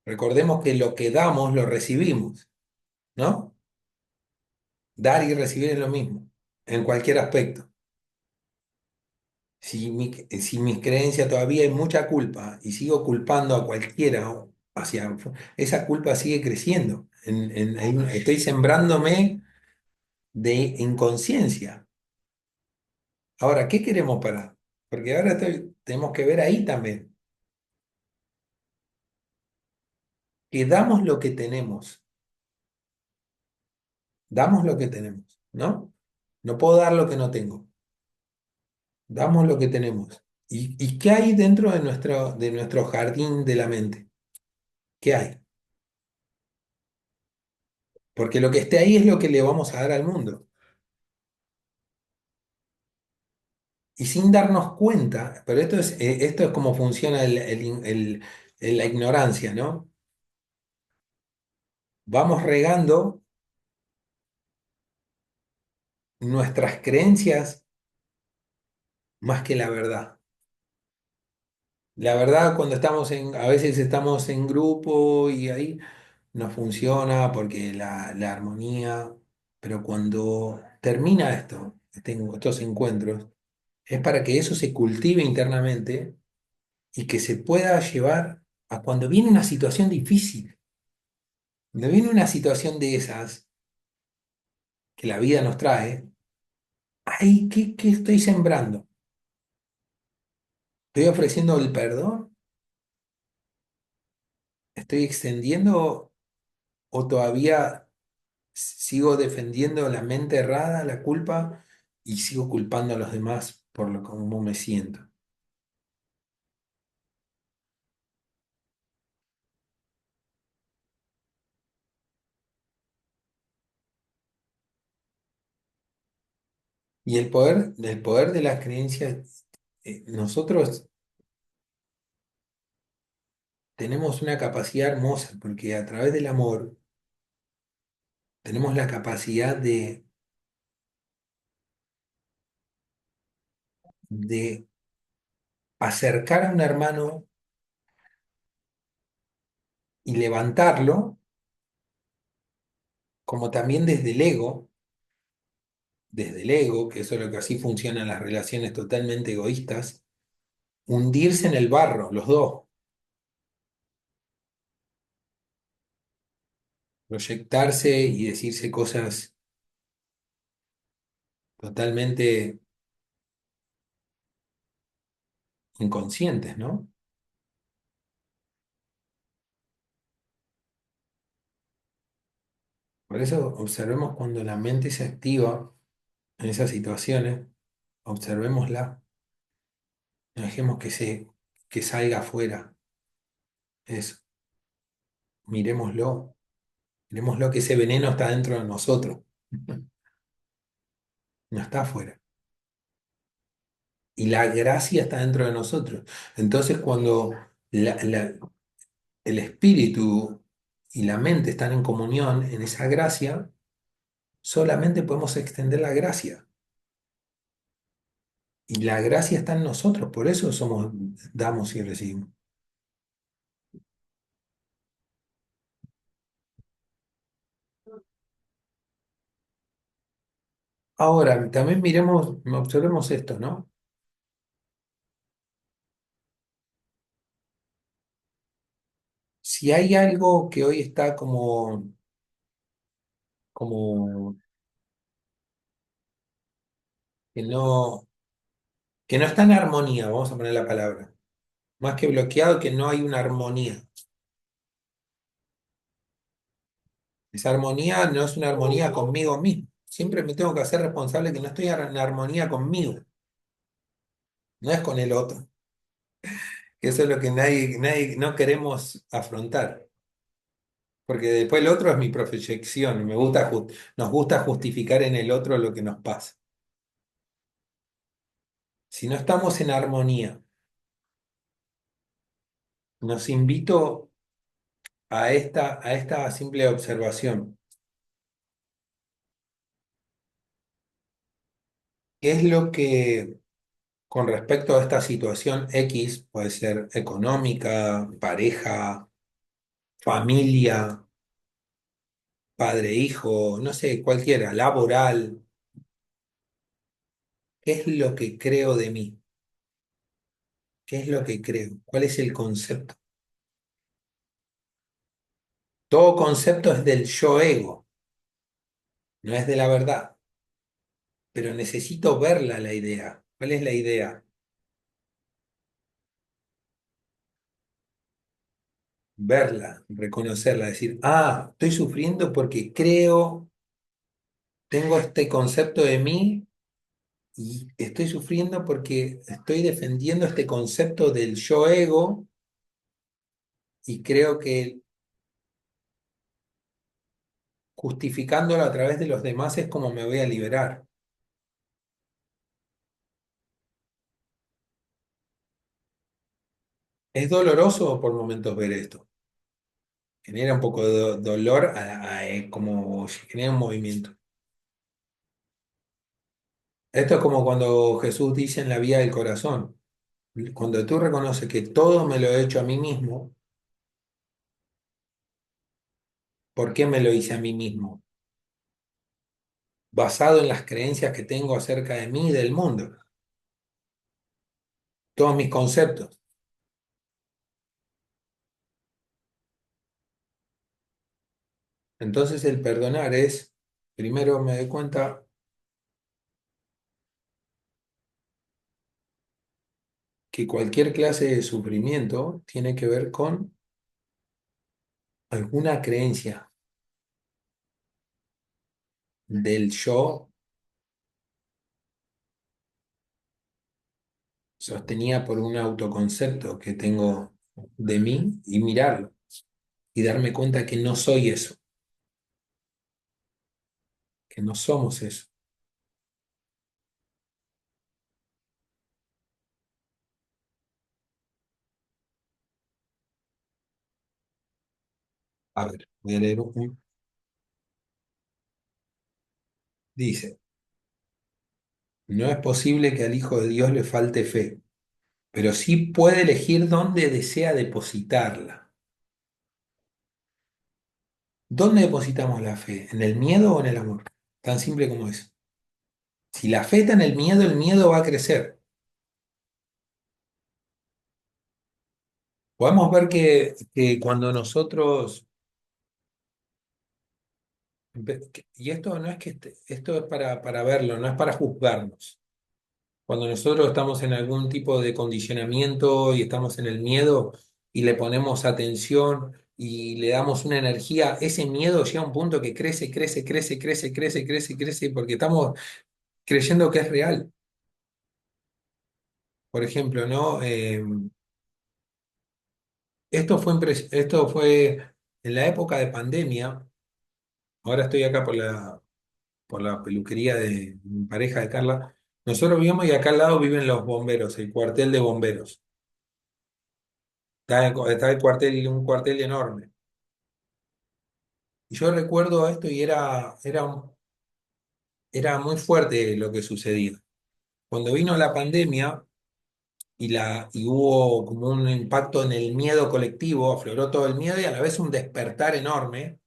recordemos que lo que damos lo recibimos, ¿no? Dar y recibir es lo mismo, en cualquier aspecto. Si mis creencias todavía hay mucha culpa y sigo culpando a cualquiera esa culpa sigue creciendo. Estoy sembrándome de inconsciencia. Ahora, ¿qué queremos parar? Porque ahora tenemos que ver ahí también, que damos lo que tenemos, ¿no? No puedo dar lo que no tengo, damos lo que tenemos. ¿Y qué hay dentro de nuestro jardín de la mente? ¿Qué hay? Porque lo que esté ahí es lo que le vamos a dar al mundo. Y sin darnos cuenta, pero esto es como funciona la ignorancia, ¿no? Vamos regando nuestras creencias más que la verdad. La verdad, cuando a veces estamos en grupo y ahí, no funciona porque la armonía, pero cuando termina esto, tengo estos encuentros, es para que eso se cultive internamente y que se pueda llevar a cuando viene una situación difícil. Cuando viene una situación de esas que la vida nos trae, ay, ¿qué estoy sembrando? ¿Estoy ofreciendo el perdón? ¿Estoy extendiendo o todavía sigo defendiendo la mente errada, la culpa, y sigo culpando a los demás por lo como me siento? Y el poder de las creencias, nosotros tenemos una capacidad hermosa, porque a través del amor tenemos la capacidad de acercar a un hermano y levantarlo, como también desde el ego, que eso es lo que así funcionan las relaciones totalmente egoístas, hundirse en el barro, los dos, proyectarse y decirse cosas totalmente inconscientes, ¿no? Por eso observemos cuando la mente se activa en esas situaciones, observémosla, no dejemos que salga afuera, eso, miremoslo, miremoslo que ese veneno está dentro de nosotros, no está afuera. Y la gracia está dentro de nosotros. Entonces, cuando el espíritu y la mente están en comunión en esa gracia, solamente podemos extender la gracia. Y la gracia está en nosotros, por eso somos, damos y recibimos. Ahora, también miremos, observemos esto, ¿no? Si hay algo que hoy está como que no está en armonía, vamos a poner la palabra, más que bloqueado, que no hay una armonía. Esa armonía no es una armonía conmigo mismo. Siempre me tengo que hacer responsable que no estoy en armonía conmigo, no es con el otro, que eso es lo que nadie no queremos afrontar. Porque después el otro es mi proyección, nos gusta justificar en el otro lo que nos pasa. Si no estamos en armonía, nos invito a esta simple observación. ¿Qué es lo que, con respecto a esta situación X, puede ser económica, pareja, familia, padre, hijo, no sé, cualquiera, laboral, qué es lo que creo de mí? ¿Qué es lo que creo? ¿Cuál es el concepto? Todo concepto es del yo ego, no es de la verdad, pero necesito verla la idea. ¿Cuál es la idea? Verla, reconocerla, decir, estoy sufriendo porque creo, tengo este concepto de mí y estoy sufriendo porque estoy defendiendo este concepto del yo ego y creo que justificándolo a través de los demás es como me voy a liberar. Es doloroso por momentos ver esto. Genera un poco de dolor, como genera un movimiento. Esto es como cuando Jesús dice en la vía del corazón, cuando tú reconoces que todo me lo he hecho a mí mismo, ¿Por qué me lo hice a mí mismo? Basado en las creencias que tengo acerca de mí y del mundo, todos mis conceptos. Entonces el perdonar es, primero me doy cuenta que cualquier clase de sufrimiento tiene que ver con alguna creencia del yo sostenida por un autoconcepto que tengo de mí y mirarlo y darme cuenta que no soy eso, que no somos eso. A ver, voy a leer dice, no es posible que al Hijo de Dios le falte fe, pero sí puede elegir dónde desea depositarla. ¿Dónde depositamos la fe? ¿En el miedo o en el amor? Tan simple como eso. Si la fe está en el miedo va a crecer. Podemos ver que cuando nosotros, y esto no es que, esto es para verlo, no es para juzgarnos. Cuando nosotros estamos en algún tipo de condicionamiento y estamos en el miedo y le ponemos atención y le damos una energía, ese miedo llega a un punto que crece, crece, crece, crece, crece, crece, crece, porque estamos creyendo que es real. Por ejemplo, ¿no? Esto fue en la época de pandemia. Ahora estoy acá por la peluquería de mi pareja de Carla. Nosotros vivimos y acá al lado viven los bomberos, el cuartel de bomberos. Está el cuartel, un cuartel enorme. Y yo recuerdo esto y era muy fuerte lo que sucedía. Cuando vino la pandemia y hubo como un impacto en el miedo colectivo, afloró todo el miedo y a la vez un despertar enorme.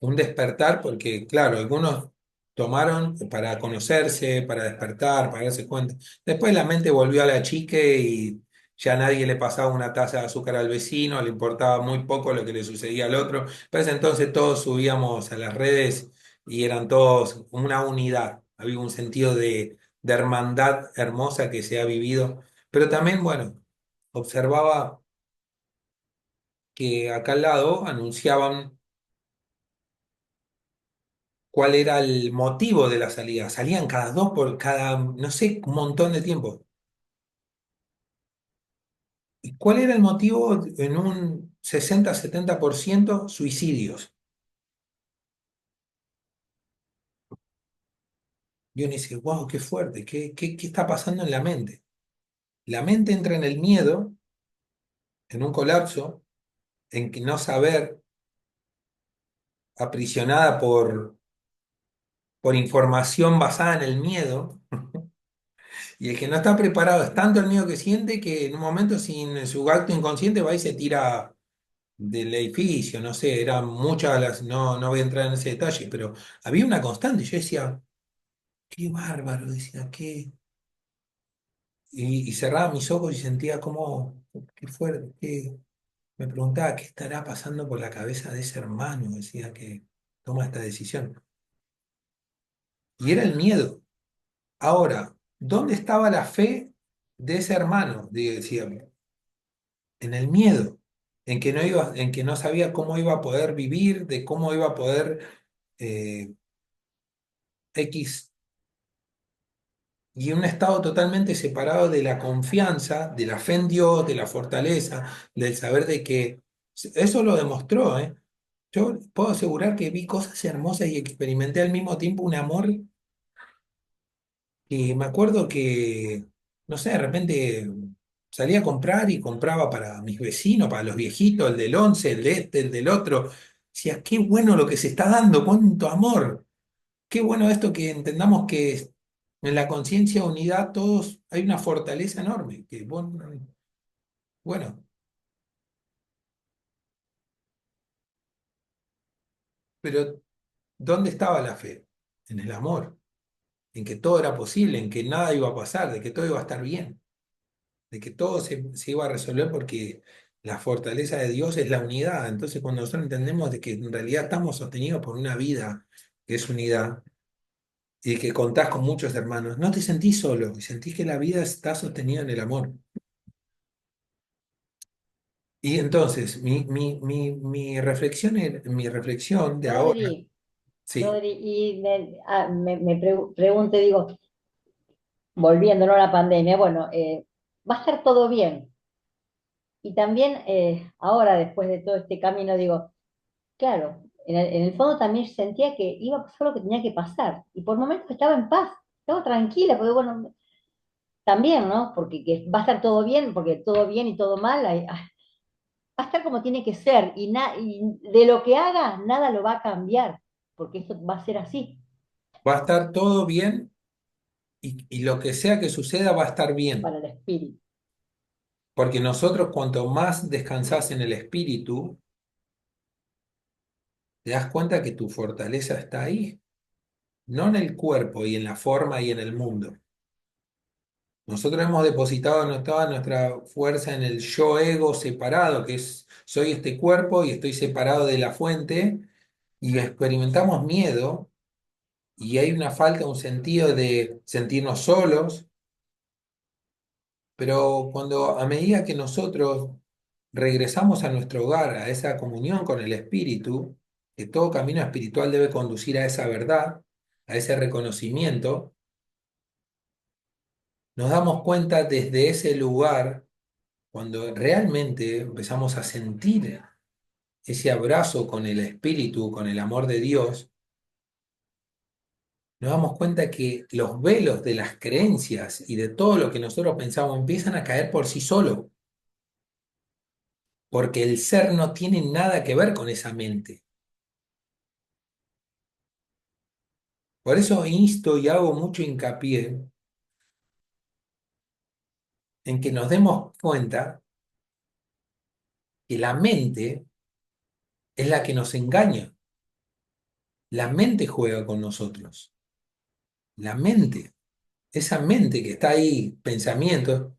Un despertar porque, claro, algunos tomaron para conocerse, para despertar, para darse cuenta. Después la mente volvió a la chique y ya nadie le pasaba una taza de azúcar al vecino, le importaba muy poco lo que le sucedía al otro. Pero ese entonces todos subíamos a las redes y eran todos una unidad. Había un sentido de hermandad hermosa que se ha vivido. Pero también, bueno, observaba que acá al lado anunciaban cuál era el motivo de la salida. Salían cada dos por cada, no sé, un montón de tiempo. ¿Y cuál era el motivo? En un 60-70% suicidios. Y uno dice, wow, qué fuerte, qué está pasando en la mente? La mente entra en el miedo, en un colapso, en que no saber, aprisionada por información basada en el miedo. Y el que no está preparado es tanto el miedo que siente que en un momento sin su acto inconsciente va y se tira del edificio, no sé, eran muchas las, no voy a entrar en ese detalle, pero había una constante. Yo decía, qué bárbaro, decía, qué. Y cerraba mis ojos y sentía como, qué fuerte, me preguntaba qué estará pasando por la cabeza de ese hermano, decía, que toma esta decisión. Y era el miedo. Ahora, ¿dónde estaba la fe de ese hermano? Decía, en el miedo, en que no sabía cómo iba a poder vivir, de cómo iba a poder eh, X y un estado totalmente separado de la confianza, de la fe en Dios, de la fortaleza, del saber de que eso lo demostró, ¿eh? Yo puedo asegurar que vi cosas hermosas y experimenté al mismo tiempo un amor que me acuerdo que, no sé, de repente salía a comprar y compraba para mis vecinos, para los viejitos, el del once, el de este, el del otro. Decía, qué bueno lo que se está dando, cuánto amor. Qué bueno esto que entendamos que en la conciencia unidad todos hay una fortaleza enorme. Que, bueno, Pero ¿dónde estaba la fe? En el amor, en que todo era posible, en que nada iba a pasar, de que todo iba a estar bien, de que todo se iba a resolver porque la fortaleza de Dios es la unidad. Entonces, cuando nosotros entendemos de que en realidad estamos sostenidos por una vida que es unidad y que contás con muchos hermanos, no te sentís solo y sentís que la vida está sostenida en el amor. Y entonces, mi reflexión de ahora, Rodri, sí, Rodri, y pregunté, digo, volviendo, ¿no?, a la pandemia, bueno, va a estar todo bien. Y también ahora, después de todo este camino, digo, claro, en el fondo también sentía que iba a pasar lo que tenía que pasar. Y por momentos estaba en paz, estaba tranquila, porque bueno, también, ¿no? Porque que va a estar todo bien, porque todo bien y todo mal, va a estar como tiene que ser. Y de lo que haga, nada lo va a cambiar, porque esto va a ser así va a estar todo bien y lo que sea que suceda va a estar bien. para el espíritu. Porque nosotros cuanto más descansás en el espíritu, te das cuenta que tu fortaleza está ahí, no en el cuerpo y en la forma y en el mundo. Nosotros hemos depositado toda nuestra fuerza en el yo ego separado, que es soy este cuerpo y estoy separado de la fuente, y experimentamos miedo y hay una falta, un sentido de sentirnos solos, pero cuando a medida que nosotros regresamos a nuestro hogar, a esa comunión con el Espíritu, que todo camino espiritual debe conducir a esa verdad, a ese reconocimiento, nos damos cuenta desde ese lugar, cuando realmente empezamos a sentir ese abrazo con el Espíritu, con el amor de Dios, nos damos cuenta que los velos de las creencias y de todo lo que nosotros pensamos empiezan a caer por sí solo, porque el ser no tiene nada que ver con esa mente. Por eso insto y hago mucho hincapié en que nos demos cuenta que la mente es la que nos engaña. La mente juega con nosotros. La mente, esa mente que está ahí, pensamientos,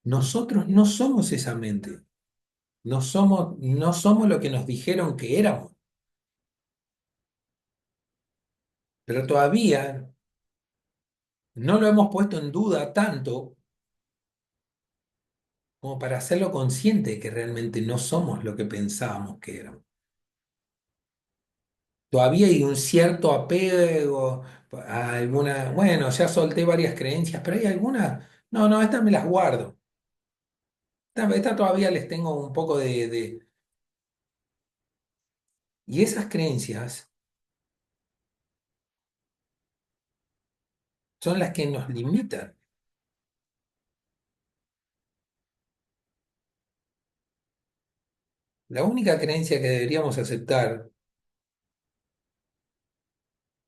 nosotros no somos esa mente. No somos lo que nos dijeron que éramos. Pero todavía no lo hemos puesto en duda tanto como para hacerlo consciente de que realmente no somos lo que pensábamos que éramos. Todavía hay un cierto apego a alguna, bueno, ya solté varias creencias, pero hay algunas, no, no, estas me las guardo. Estas todavía les tengo un poco Y esas creencias son las que nos limitan. La única creencia que deberíamos aceptar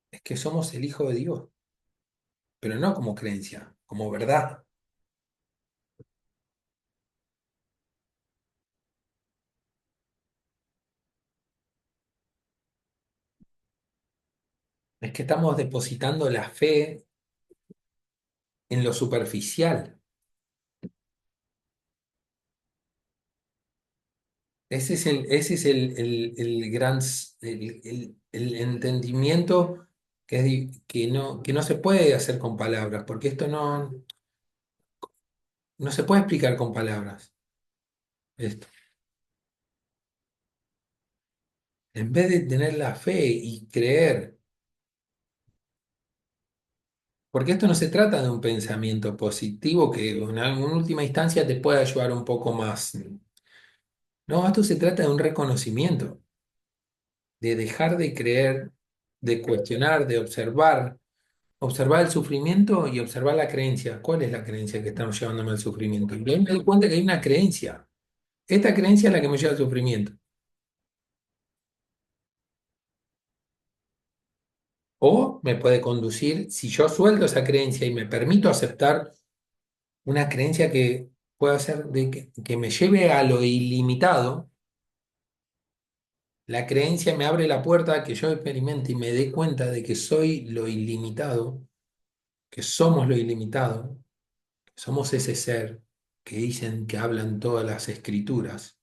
es que somos el Hijo de Dios, pero no como creencia, como verdad. Es que estamos depositando la fe en lo superficial. Ese es el gran el entendimiento que no se puede hacer con palabras, porque esto no se puede explicar con palabras. Esto. En vez de tener la fe y creer, porque esto no se trata de un pensamiento positivo que en última instancia te puede ayudar un poco más. No, esto se trata de un reconocimiento, de dejar de creer, de cuestionar, de observar el sufrimiento y observar la creencia. ¿Cuál es la creencia que estamos llevándome al sufrimiento? Y ahí me doy cuenta que hay una creencia. Esta creencia es la que me lleva al sufrimiento. O me puede conducir, si yo suelto esa creencia y me permito aceptar una creencia que pueda ser que me lleve a lo ilimitado, La creencia me abre la puerta a que yo experimente y me dé cuenta de que soy lo ilimitado, que somos lo ilimitado, que somos ese ser que dicen que hablan todas las escrituras.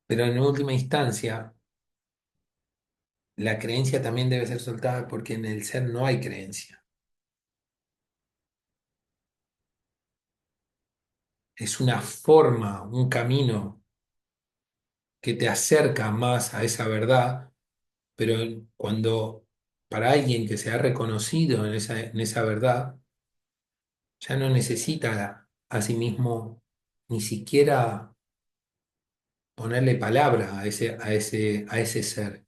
Pero en última instancia, la creencia también debe ser soltada porque en el ser no hay creencia. Es una forma, un camino que te acerca más a esa verdad, pero cuando para alguien que se ha reconocido en esa verdad, ya no necesita a sí mismo ni siquiera ponerle palabra a ese ser,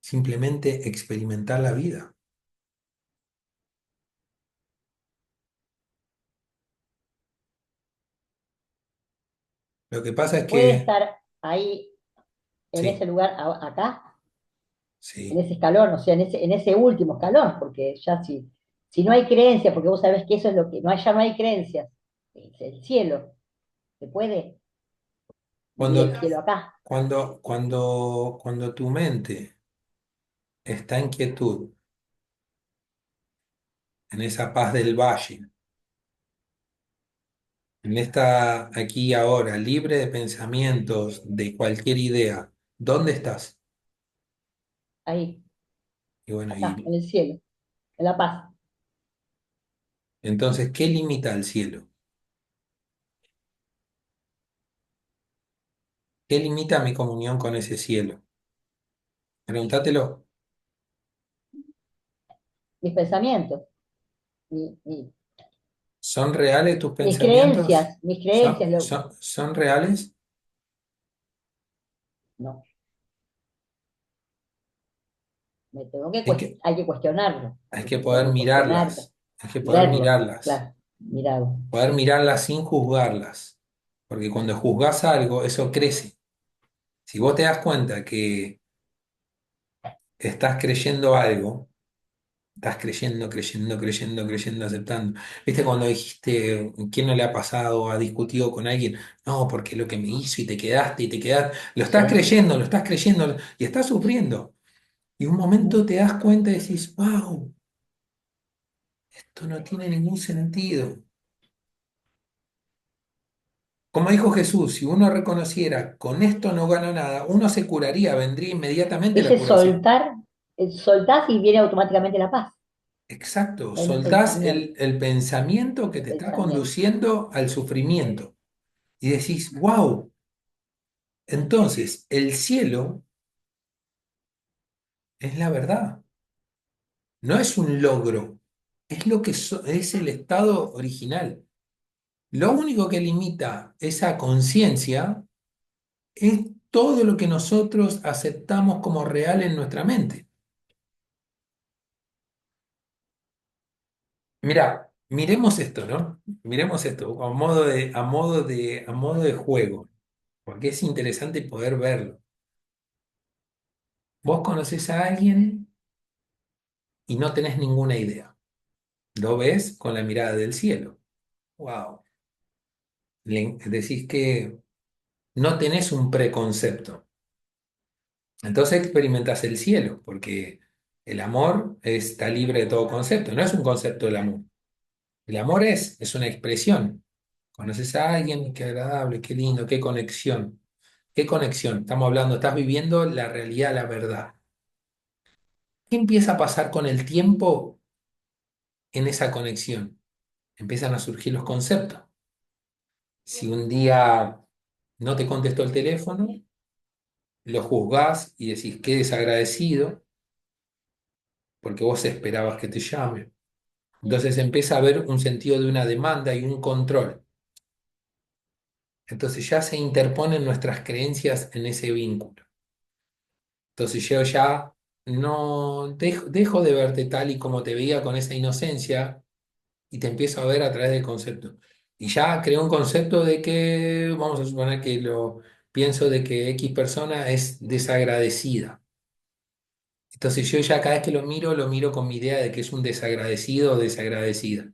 simplemente experimentar la vida. Lo que pasa es Puede que, estar ahí, en ese sí, lugar, acá, en sí. ese escalón, o sea, en ese último escalón, porque ya si no hay creencia, porque vos sabés que eso es lo que, no hay, ya no hay creencias, es el cielo, se puede vivir Cuando, el cielo acá, cuando tu mente está en quietud, en esa paz del valle, en esta aquí y ahora, libre de pensamientos, de cualquier idea, ¿dónde estás? ahí, Y bueno, acá, y en el cielo, en la paz. entonces, ¿qué limita al cielo? ¿Qué limita mi comunión con ese cielo? Pregúntatelo. Mis pensamientos, mi- mi- ¿Son reales tus pensamientos? mis creencias, ¿Son reales? no, me tengo que, Hay que, hay que cuestionarlo, hay que hay poder que cuestionar, mirarlas. Hay que poder verlo, mirarlas. claro, mirado. Poder mirarlas sin juzgarlas. Porque cuando juzgas algo, eso crece. Si vos te das cuenta que estás creyendo algo, estás creyendo, aceptando. ¿Viste cuando dijiste, quién no le ha pasado, ha discutido con alguien? No, porque lo que me hizo y te quedaste y te quedaste. Sí. Lo estás creyendo y estás sufriendo. Y un momento te das cuenta y decís, wow, esto no tiene ningún sentido. Como dijo Jesús, si uno reconociera, con esto no gano nada, uno se curaría, vendría inmediatamente la Ese curación. soltar, soltás y viene automáticamente la paz, Exacto, en el soltás pensamiento, el pensamiento que el te está pensamiento. conduciendo al sufrimiento y decís, wow, entonces el cielo es la verdad, no es un logro, es lo que es el estado original. Lo único que limita esa conciencia es todo lo que nosotros aceptamos como real en nuestra mente. Mira, miremos esto, ¿no? Miremos esto a modo de juego, porque es interesante poder verlo. Vos conocés a alguien y no tenés ninguna idea. Lo ves con la mirada del cielo. Wow. Decís que no tenés un preconcepto. Entonces experimentás el cielo, porque el amor está libre de todo concepto. No es un concepto del amor. El amor es una expresión. Conoces a alguien, qué agradable, qué lindo, qué conexión. ¿Qué conexión? Estamos hablando, estás viviendo la realidad, la verdad. ¿Qué empieza a pasar con el tiempo en esa conexión? Empiezan a surgir los conceptos. Si un día no te contestó el teléfono, lo juzgás y decís qué desagradecido, porque vos esperabas que te llame. Entonces empieza a haber un sentido de una demanda y un control. Entonces ya se interponen nuestras creencias en ese vínculo. Entonces yo ya no dejo de verte tal y como te veía con esa inocencia y te empiezo a ver a través del concepto. Y ya creo un concepto de que, vamos a suponer que lo pienso de que X persona es desagradecida. Entonces yo ya cada vez que lo miro con mi idea de que es un desagradecido o desagradecida.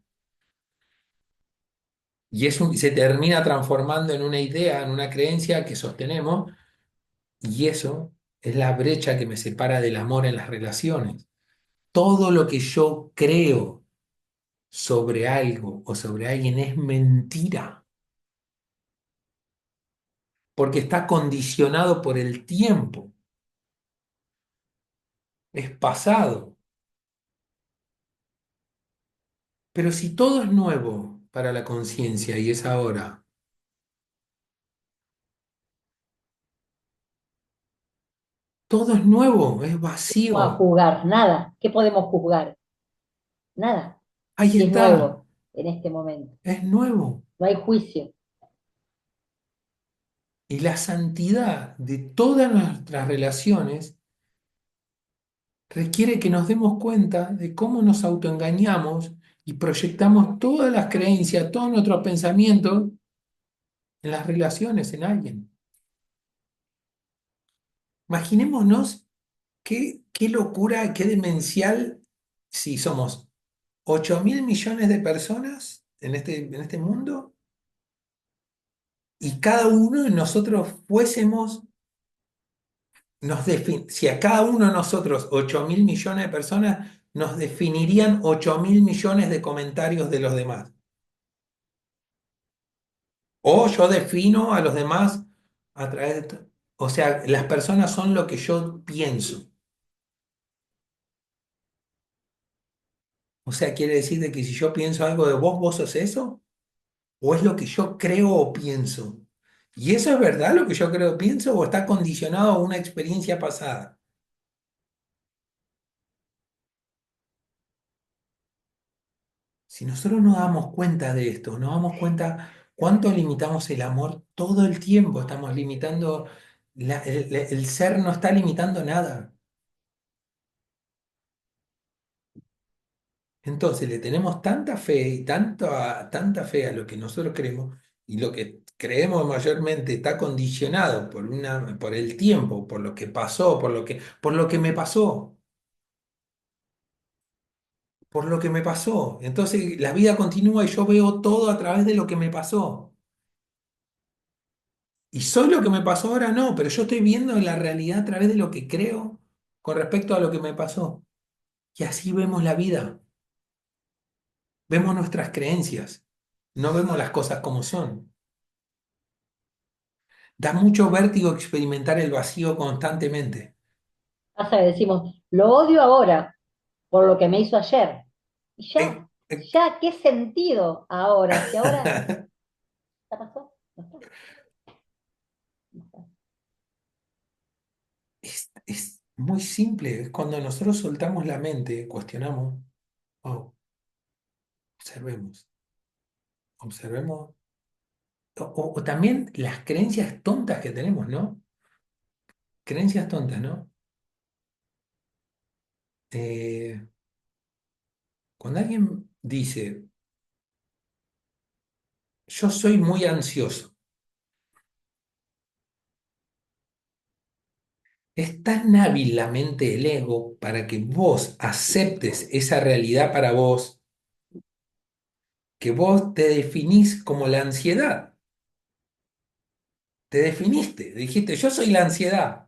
Y se termina transformando en una idea, en una creencia que sostenemos, y eso es la brecha que me separa del amor en las relaciones. Todo lo que yo creo sobre algo o sobre alguien es mentira, porque está condicionado por el tiempo, es pasado. Pero si todo es nuevo para la conciencia y es ahora, todo es nuevo, es A vacío. juzgar, nada. ¿Qué podemos juzgar? Nada. Ahí Si es está, nuevo en este momento. es nuevo. No hay juicio. Y la santidad de todas nuestras relaciones requiere que nos demos cuenta de cómo nos autoengañamos y proyectamos todas las creencias, todos nuestros pensamientos en las relaciones, en alguien. Imaginémonos qué locura, qué demencial si somos 8.000 millones de personas en este mundo y cada uno de nosotros fuésemos, si a cada uno de nosotros, 8.000 millones de personas, nos definirían 8.000 millones de comentarios de los demás. O yo defino a los demás a través de... O sea, las personas son lo que yo pienso. O sea, quiere decir de que si yo pienso algo de vos, vos sos eso. ¿O es lo que yo creo o pienso? ¿Y eso es verdad lo que yo creo o pienso o está condicionado a una experiencia pasada? Si nosotros nos damos cuenta de esto, nos damos cuenta cuánto limitamos el amor todo el tiempo, estamos limitando, el ser no está limitando nada. Entonces le tenemos tanta fe y tanta fe a lo que nosotros creemos y lo que creemos mayormente está condicionado por el tiempo, por lo que pasó, por lo que me pasó. Por lo que me pasó. Entonces la vida continúa y yo veo todo a través de lo que me pasó. Y soy lo que me pasó ahora no, pero yo estoy viendo la realidad a través de lo que creo con respecto a lo que me pasó. Y así vemos la vida, vemos nuestras creencias, no vemos las cosas como son. Da mucho vértigo experimentar el vacío constantemente. Pasa que decimos, lo odio ahora por lo que me hizo ayer. Y Eh, ya, eh, ¿qué sentido ahora? Si ahora ya pasó, no está, no está. es muy simple, es cuando nosotros soltamos la mente, cuestionamos, oh, observemos, observemos. O también las creencias tontas que tenemos, ¿no? Creencias tontas, ¿no? Eh, cuando alguien dice, yo soy muy ansioso, es tan hábil la mente del ego para que vos aceptes esa realidad para vos, que vos te definís como la ansiedad. Te definiste, dijiste, yo soy la ansiedad.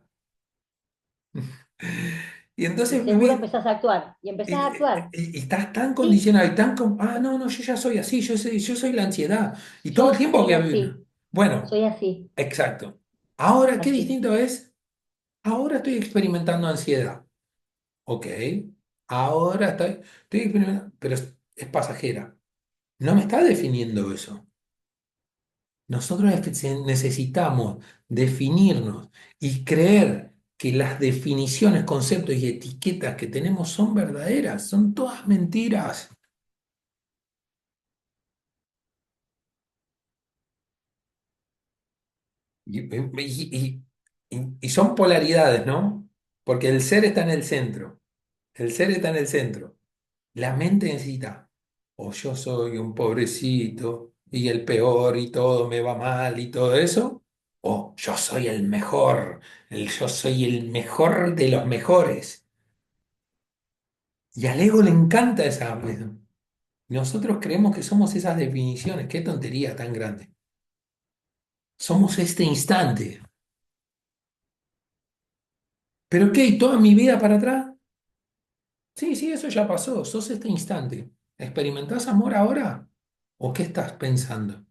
Y Y entonces seguro vivís, empezás a actuar. Y y, empezás a actuar. y estás tan Sí, condicionado y tan no, no, yo ya soy así, yo soy la ansiedad. Y todo el yo tiempo soy voy a vivir. así, Bueno. soy así, Exacto. Ahora, qué así. distinto es. Ahora estoy experimentando ansiedad. Ok. Ahora estoy experimentando, pero es pasajera. No me está definiendo eso. Nosotros necesitamos definirnos y creer que las definiciones, conceptos y etiquetas que tenemos son verdaderas, son todas mentiras. Y son polaridades, ¿no? Porque el ser está en el centro. El ser está en el centro. La mente necesita, o yo soy un pobrecito y el peor y todo me va mal y todo eso, o yo soy el mejor, yo soy el mejor de los mejores. Y al ego le encanta esa. Nosotros creemos que somos esas definiciones. Qué tontería tan grande. Somos este instante. ¿Pero qué? ¿Toda mi vida para atrás? Sí, sí, eso ya pasó. Sos este instante. ¿Experimentás amor ahora? ¿O qué estás pensando?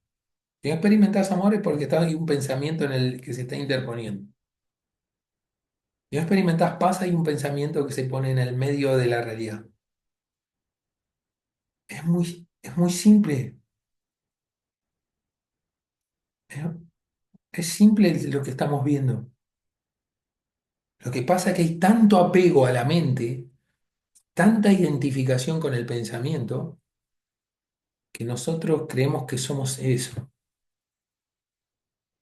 Si no experimentás amor es porque está hay un pensamiento en el que se está interponiendo. Si no experimentás paz, hay un pensamiento que se pone en el medio de la realidad. Es muy simple. Es, es simple lo que estamos viendo. Lo que pasa es que hay tanto apego a la mente, tanta identificación con el pensamiento, que nosotros creemos que somos eso.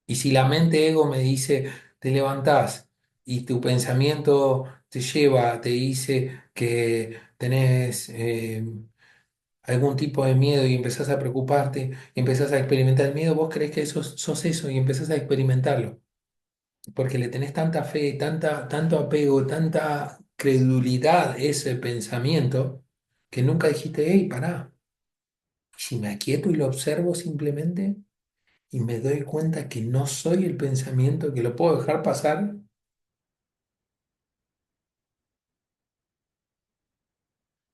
Y si la mente ego me dice, te levantás y tu pensamiento te lleva, te dice que tenés algún tipo de miedo y empezás a preocuparte, y empezás a experimentar el miedo, vos creés que eso, sos eso y empezás a experimentarlo. Porque le tenés tanta fe, tanto apego, tanta credulidad a ese pensamiento, que nunca dijiste, hey, pará. Si me aquieto y lo observo simplemente y me doy cuenta que no soy el pensamiento, que lo puedo dejar pasar,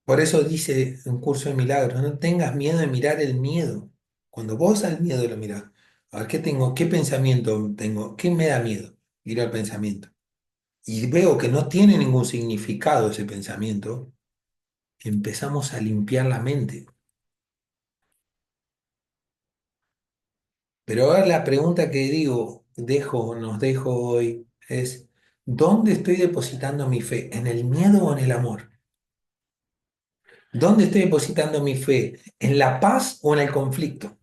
por eso dice un curso de milagros, no tengas miedo de mirar el miedo. Cuando vos al miedo lo mirás, a ver qué tengo, qué pensamiento tengo, qué me da miedo, ir al pensamiento. Y veo que no tiene ningún significado ese pensamiento, empezamos a limpiar la mente. Pero ahora la pregunta que digo, nos dejo hoy es, ¿dónde estoy depositando mi fe? ¿En el miedo o en el amor? ¿Dónde estoy depositando mi fe? ¿En la paz o en el conflicto?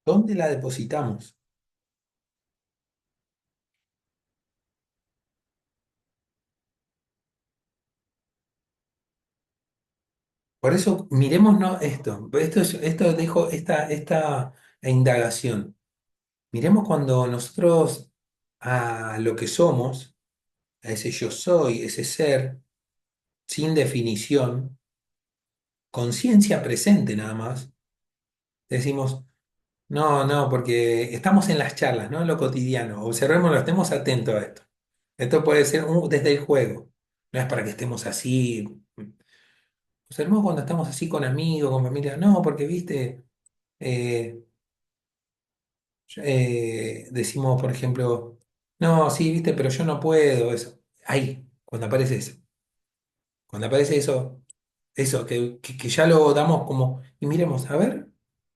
¿Dónde la depositamos? Por eso, miremos no, esto dejo esta indagación. Miremos cuando nosotros a lo que somos, a ese yo soy, ese ser, sin definición, conciencia presente nada más, decimos, no, no, porque estamos en las charlas, ¿no? En lo cotidiano. Observémoslo, estemos atentos a esto. Esto puede ser desde el juego. No es para que estemos así. Observemos cuando estamos así con amigos, con familia. No, porque, viste, eh, decimos, por ejemplo, no, sí, viste, pero yo no puedo. Eso. Ahí, cuando aparece eso. Cuando aparece eso, que ya lo damos como. Y miremos, a ver,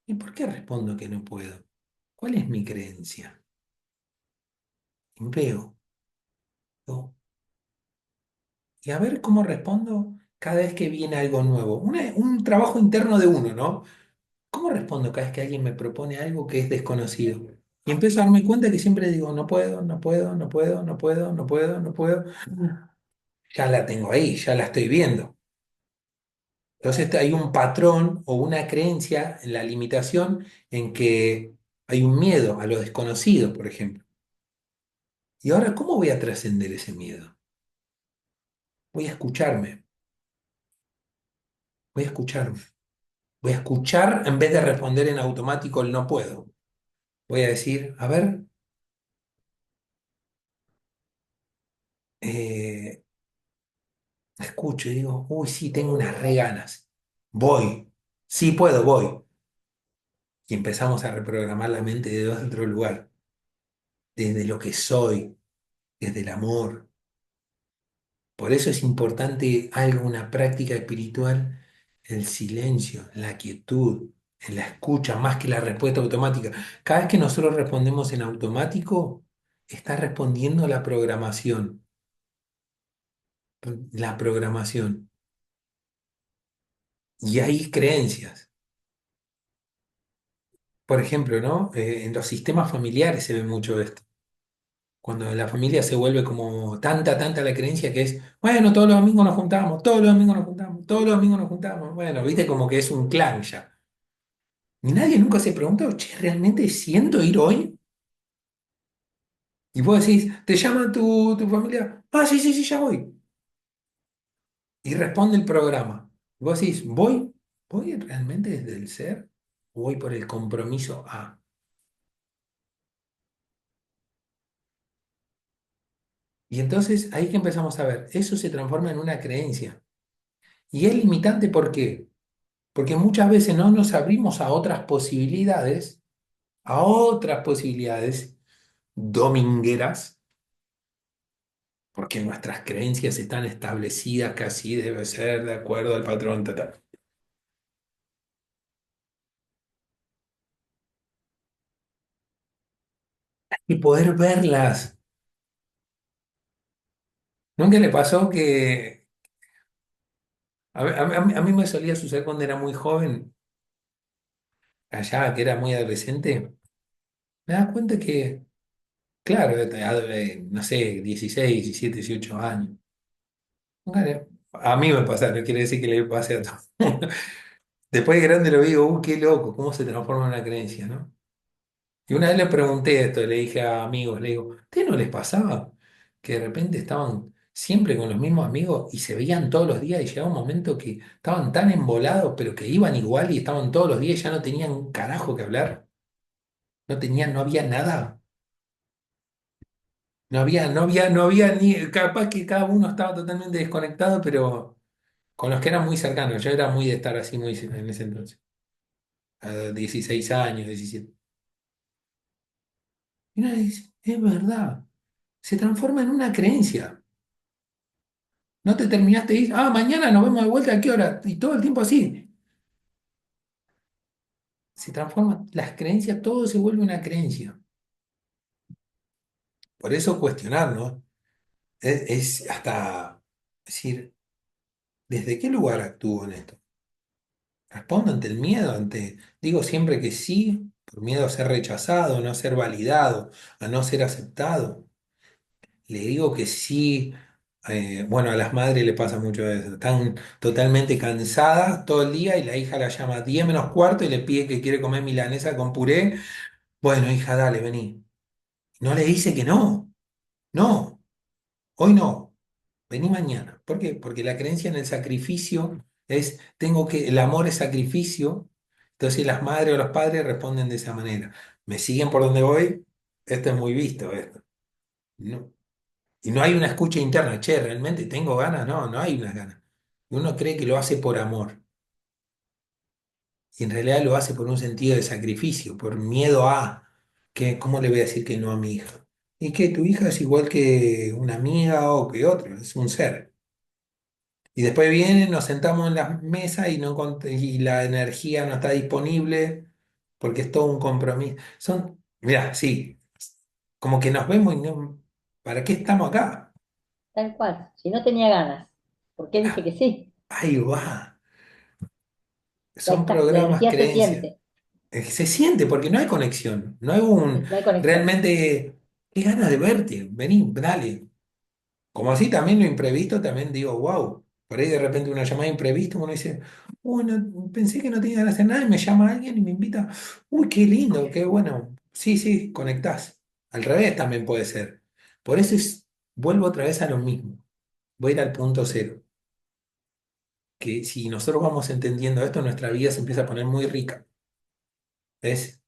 ¿y por qué respondo que no puedo? ¿Cuál es mi creencia? Y veo. ¿No? Y a ver cómo respondo cada vez que viene algo nuevo. Un trabajo interno de uno, ¿no? ¿Cómo respondo cada vez que alguien me propone algo que es desconocido? Y empiezo a darme cuenta que siempre digo, no puedo, no puedo, no puedo, no puedo, no puedo, no puedo. Ya la tengo ahí, ya la estoy viendo. Entonces hay un patrón o una creencia en la limitación en que hay un miedo a lo desconocido, por ejemplo. Y ahora, ¿cómo voy a trascender ese miedo? Voy a escucharme, voy a escucharme. Voy a escuchar en vez de responder en automático el no puedo. Voy a decir, a ver, eh, escucho y digo, uy, sí, tengo unas re ganas. Voy, sí puedo, voy. Y empezamos a reprogramar la mente de otro lugar, desde lo que soy, desde el amor. Por eso es importante algo, una práctica espiritual, el silencio, la quietud, en la escucha, más que la respuesta automática. Cada vez que nosotros respondemos en automático, está respondiendo a la programación. La programación. Y hay creencias. Por ejemplo, ¿no? En los sistemas familiares se ve mucho esto. Cuando la familia se vuelve como tanta la creencia que es, bueno, todos los domingos nos juntamos, todos los domingos nos juntamos, todos los domingos nos juntamos. Bueno, viste como que es un clan ya. Y nadie nunca se pregunta, che, ¿realmente siento ir hoy? Y vos decís, ¿te llama tu familia? Ah, sí, sí, sí, ya voy. Y responde el programa. Y vos decís, ¿voy realmente desde el ser? ¿O voy por el compromiso a? Y entonces ahí que empezamos a ver, eso se transforma en una creencia. Y es limitante, ¿por qué? Porque muchas veces no nos abrimos a otras posibilidades domingueras, porque nuestras creencias están establecidas que así debe ser de acuerdo al patrón total. Y poder verlas. ¿Nunca le pasó que a mí me solía suceder cuando era muy joven, allá que era muy adolescente? Me das cuenta que, claro, no sé, 16 17 18 años. A mí me pasa, no quiere decir que le pase a todos. Después de grande lo digo, qué loco, cómo se transforma en una creencia, ¿no? Y una vez le pregunté esto, le dije a amigos, le digo, ¿ustedes no les pasaba que de repente estaban siempre con los mismos amigos y se veían todos los días y llegaba un momento que estaban tan embolados, pero que iban igual y estaban todos los días y ya no tenían un carajo que hablar? No había nada. No había ni, capaz que cada uno estaba totalmente desconectado, pero con los que eran muy cercanos. Yo era muy de estar así muy en ese entonces, a 16 años, 17. Y uno dice, es verdad, se transforma en una creencia. No te terminaste de ir, mañana nos vemos de vuelta, ¿a qué hora? Y todo el tiempo así. Se transforma, las creencias, todo se vuelve una creencia. Por eso cuestionar, ¿no? Es hasta decir, ¿desde qué lugar actúo en esto? Respondo ante el miedo, digo siempre que sí, por miedo a ser rechazado, a no ser validado, a no ser aceptado. Le digo que sí, bueno, a las madres le pasa mucho eso. Están totalmente cansadas todo el día y la hija la llama 10 menos cuarto y le pide que quiere comer milanesa con puré. Bueno, hija, dale, vení. No le dice que no, no, hoy no, vení mañana. ¿Por qué? Porque la creencia en el sacrificio el amor es sacrificio. Entonces las madres o los padres responden de esa manera. ¿Me siguen por donde voy? Esto es muy visto, esto. No. Y no hay una escucha interna, che, ¿realmente tengo ganas? No, no hay unas ganas. Uno cree que lo hace por amor y en realidad lo hace por un sentido de sacrificio, por miedo a que, ¿cómo le voy a decir que no a mi hija? Y que tu hija es igual que una amiga o que otro, es un ser. Y después vienen, nos sentamos en la mesa y la energía no está disponible porque es todo un compromiso. Mira, sí, como que nos vemos y no, ¿para qué estamos acá? Tal cual. Si no tenía ganas, ¿por qué dije Ah, que sí? ahí va. Ya Son está, la programas, energía se creencias. siente. Se siente porque no hay conexión, no hay No hay conexión. realmente, qué ganas de verte, vení, dale. Como así también lo imprevisto, también digo, wow, por ahí de repente una llamada imprevista, uno dice, bueno, pensé que no tenía ganas de hacer nada y me llama alguien y me invita, uy, qué lindo, qué bueno, sí, sí, conectás. Al revés también puede ser. Por eso vuelvo otra vez a lo mismo, voy a ir al punto cero, que si nosotros vamos entendiendo esto, nuestra vida se empieza a poner muy rica. Es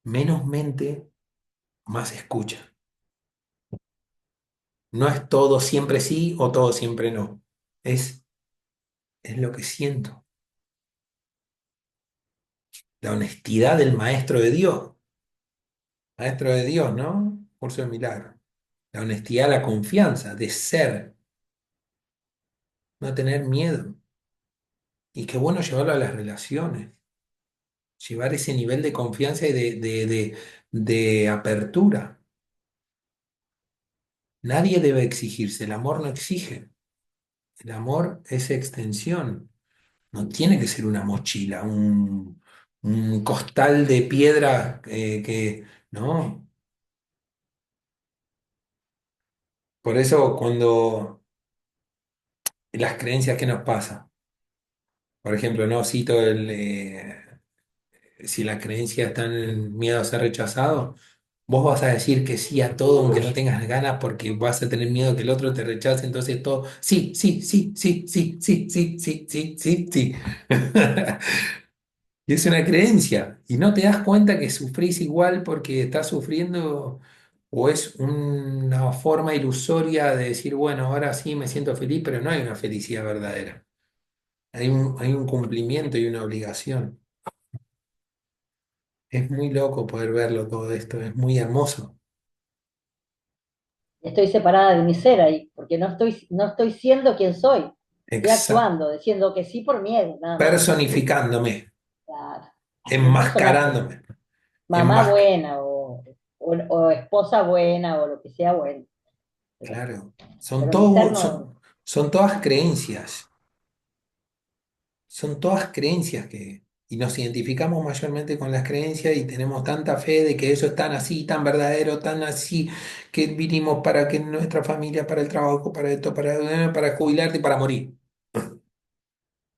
menos mente, más escucha. No es todo siempre sí o todo siempre no. Es, es lo que siento. La honestidad del maestro de Dios. Maestro de Dios, ¿no? Curso de milagro. La honestidad, la confianza de ser, no tener miedo. Y qué bueno llevarlo a las relaciones. Llevar ese nivel de confianza y de apertura. Nadie debe exigirse. El amor no exige. El amor es extensión. No tiene que ser una mochila, un costal de piedra no. Por eso cuando las creencias que nos pasan, por ejemplo, no cito si la creencia está en el miedo a ser rechazado, Vos vas a decir que sí a todo aunque no tengas ganas porque vas a tener miedo que el otro te rechace, entonces todo, sí, sí, sí, sí, sí, sí, sí, sí, sí, sí, sí. Y es una creencia. Y no te das cuenta que sufrís igual porque estás sufriendo o es una forma ilusoria de decir, bueno, ahora sí me siento feliz, pero no hay una felicidad verdadera. Hay un cumplimiento y una obligación. Es muy loco poder verlo todo esto, es muy hermoso. Estoy separada de mi ser ahí, porque no estoy siendo quien soy. Estoy Exacto. actuando, diciendo que sí por miedo, nada más. Personificándome, Claro. Un personaje, enmascarándome, mamá enmasca- buena o esposa buena o lo que sea bueno. Pero, claro, son pero mi ser todo, no. son todas creencias, son todas creencias y nos identificamos mayormente con las creencias y tenemos tanta fe de que eso es tan así, tan verdadero, tan así, que vinimos para que nuestra familia, para el trabajo, para esto, para jubilarte y para morir.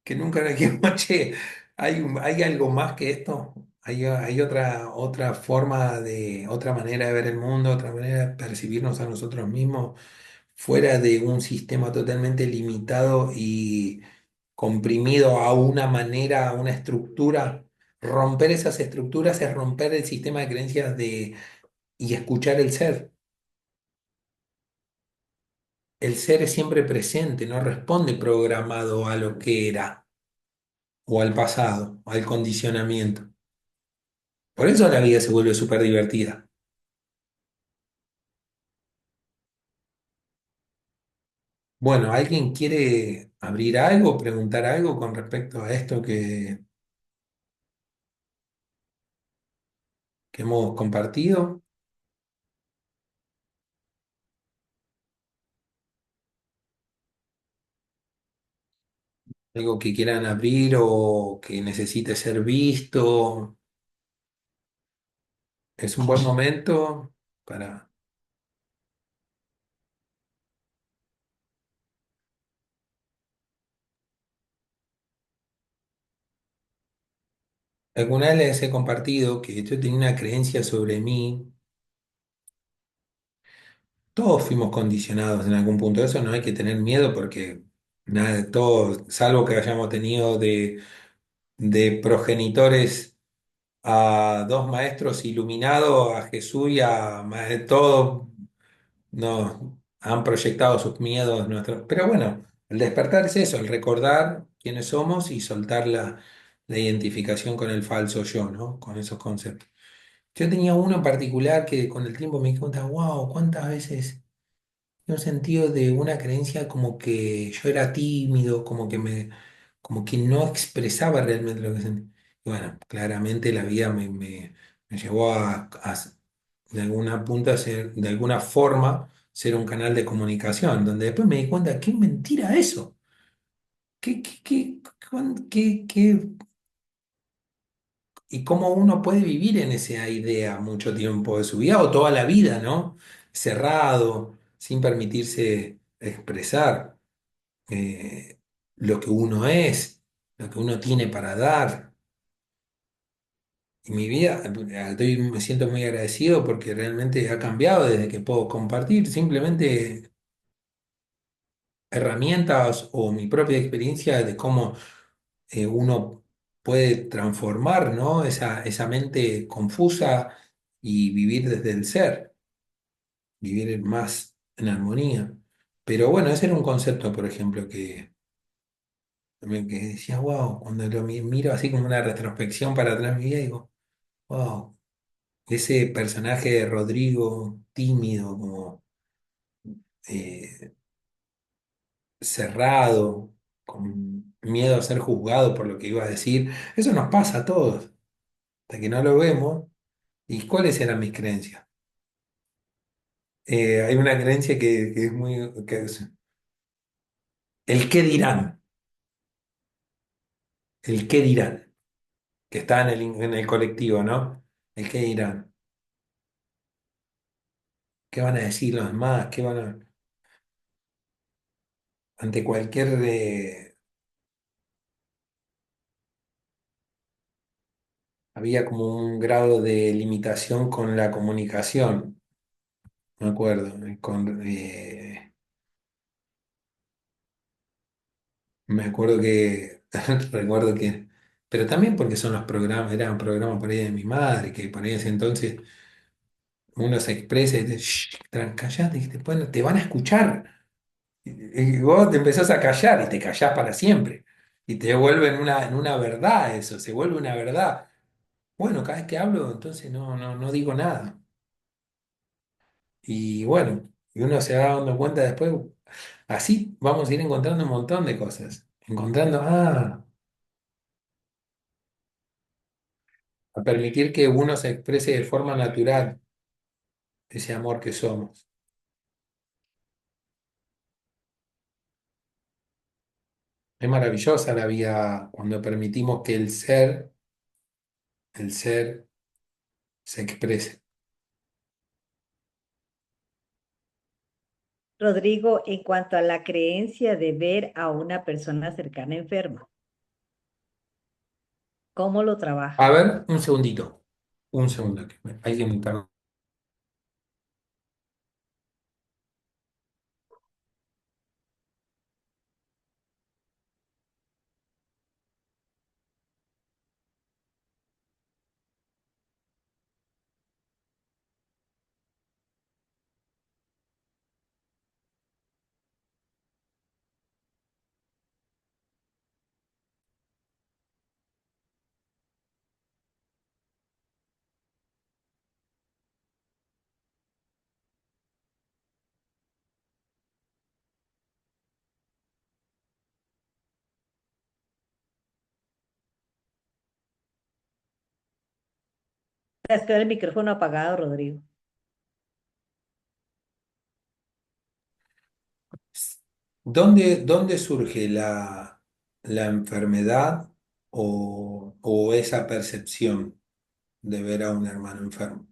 Que nunca le dijimos, che, hay algo más que esto, hay otra forma otra manera de ver el mundo, otra manera de percibirnos a nosotros mismos, fuera de un sistema totalmente limitado y comprimido a una manera, a una estructura. Romper esas estructuras es romper el sistema de creencias y escuchar el ser. El ser es siempre presente, no responde programado a lo que era, o al pasado, o al condicionamiento. Por eso la vida se vuelve súper divertida. Bueno, ¿alguien quiere abrir algo, preguntar algo con respecto a esto que hemos compartido? ¿Algo que quieran abrir o que necesite ser visto? Es un buen momento para... Alguna vez les he compartido que yo tenía una creencia sobre mí. Todos fuimos condicionados en algún punto. Eso no hay que tener miedo porque nada de todo, salvo que hayamos tenido de progenitores a dos maestros iluminados, a Jesús y todos nos han proyectado sus miedos. Pero bueno, el despertar es eso, el recordar quiénes somos y soltar la identificación con el falso yo, ¿no? Con esos conceptos. Yo tenía uno en particular que con el tiempo me di cuenta, wow, cuántas veces en un sentido de una creencia como que yo era tímido, como que no expresaba realmente lo que sentía. Y bueno, claramente la vida me llevó de alguna punta, de alguna forma, ser un canal de comunicación, donde después me di cuenta, qué mentira eso. ¿Qué? Y cómo uno puede vivir en esa idea mucho tiempo de su vida o toda la vida, ¿no? Cerrado, sin permitirse expresar lo que uno es, lo que uno tiene para dar. Y mi vida, me siento muy agradecido porque realmente ha cambiado desde que puedo compartir simplemente herramientas o mi propia experiencia de cómo uno puede transformar, ¿no? Esa mente confusa y vivir desde el ser, vivir más en armonía. Pero bueno, ese era un concepto, por ejemplo, que decía, wow, cuando miro así como una retrospección para atrás de mi vida, digo, wow, ese personaje de Rodrigo, tímido, como eh, cerrado, con miedo a ser juzgado por lo que iba a decir, eso nos pasa a todos, hasta que no lo vemos. ¿Y cuáles eran mis creencias? Hay una creencia que es el qué dirán, el qué dirán, que está en el colectivo, ¿no? El qué dirán, qué van a decir los demás, ante cualquier había como un grado de limitación con la comunicación, me acuerdo, me acuerdo que, recuerdo que, pero también porque son los programas, eran programas por ahí de mi madre, que por ahí en ese entonces uno se expresa y dice, "Shh, callate, que te van a escuchar. Y vos te empezás a callar y te callás para siempre. Y te vuelve en una verdad eso, se vuelve una verdad. Bueno, cada vez que hablo, entonces no digo nada. Y bueno, y uno se va dando cuenta después, así vamos a ir encontrando un montón de cosas. Encontrando, a permitir que uno se exprese de forma natural ese amor que somos. Es maravillosa la vida cuando permitimos que el ser se exprese. Rodrigo, en cuanto a la creencia de ver a una persona cercana enferma, ¿cómo lo A trabaja? ver, un segundito. Un segundo. Alguien me está... Te quedó el micrófono apagado, Rodrigo. ¿Dónde surge la enfermedad o esa percepción de ver a un hermano enfermo?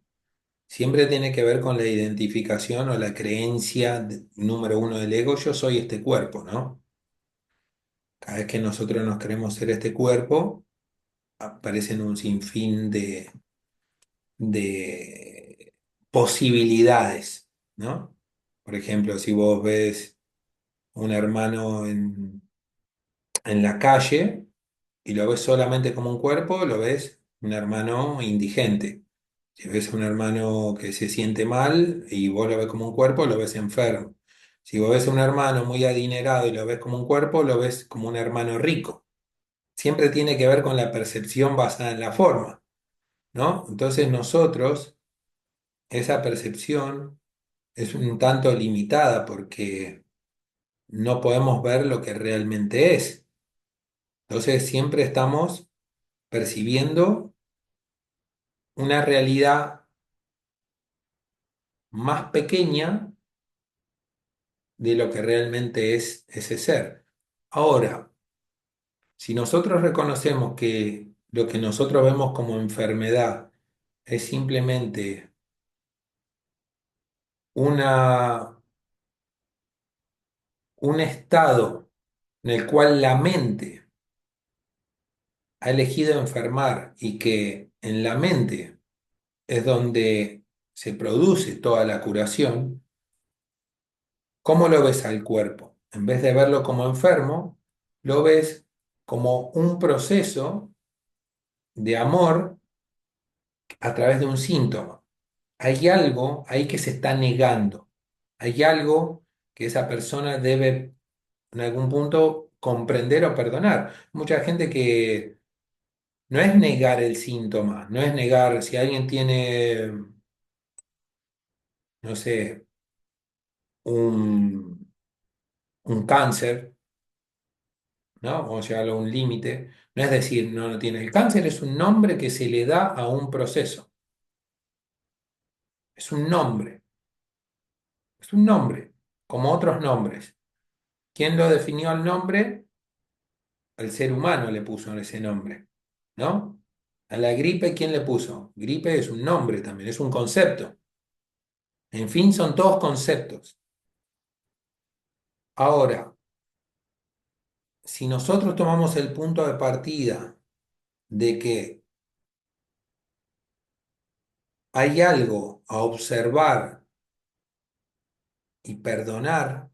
Siempre tiene que ver con la identificación o la creencia número uno del ego, yo soy este cuerpo, ¿no? Cada vez que nosotros nos creemos ser este cuerpo, aparecen un sinfín de posibilidades, ¿no? Por ejemplo, si vos ves un hermano en la calle y lo ves solamente como un cuerpo, lo ves un hermano indigente. Si ves un hermano que se siente mal y vos lo ves como un cuerpo, lo ves enfermo. Si vos ves un hermano muy adinerado y lo ves como un cuerpo, lo ves como un hermano rico. Siempre tiene que ver con la percepción basada en la forma, ¿no? Entonces nosotros, esa percepción es un tanto limitada porque no podemos ver lo que realmente es. Entonces siempre estamos percibiendo una realidad más pequeña de lo que realmente es ese ser. Ahora, si nosotros reconocemos que lo que nosotros vemos como enfermedad es simplemente una, un estado en el cual la mente ha elegido enfermar y que en la mente es donde se produce toda la curación, ¿cómo lo ves al cuerpo? En vez de verlo como enfermo, lo ves como un proceso de amor a través de un síntoma. Hay algo ahí que se está negando. Hay algo que esa persona debe en algún punto comprender o perdonar. Mucha gente que no es negar el síntoma, no es negar si alguien tiene, no sé, un, un cáncer, ¿no? Vamos a llevarlo a un límite. No es decir, no tiene. El cáncer es un nombre que se le da a un proceso. Es un nombre. Es un nombre, como otros nombres. ¿Quién lo definió el nombre? El ser humano le puso ese nombre, ¿no? A la gripe, ¿quién le puso? Gripe es un nombre también, es un concepto. En fin, son todos conceptos. Ahora, si nosotros tomamos el punto de partida de que hay algo a observar y perdonar,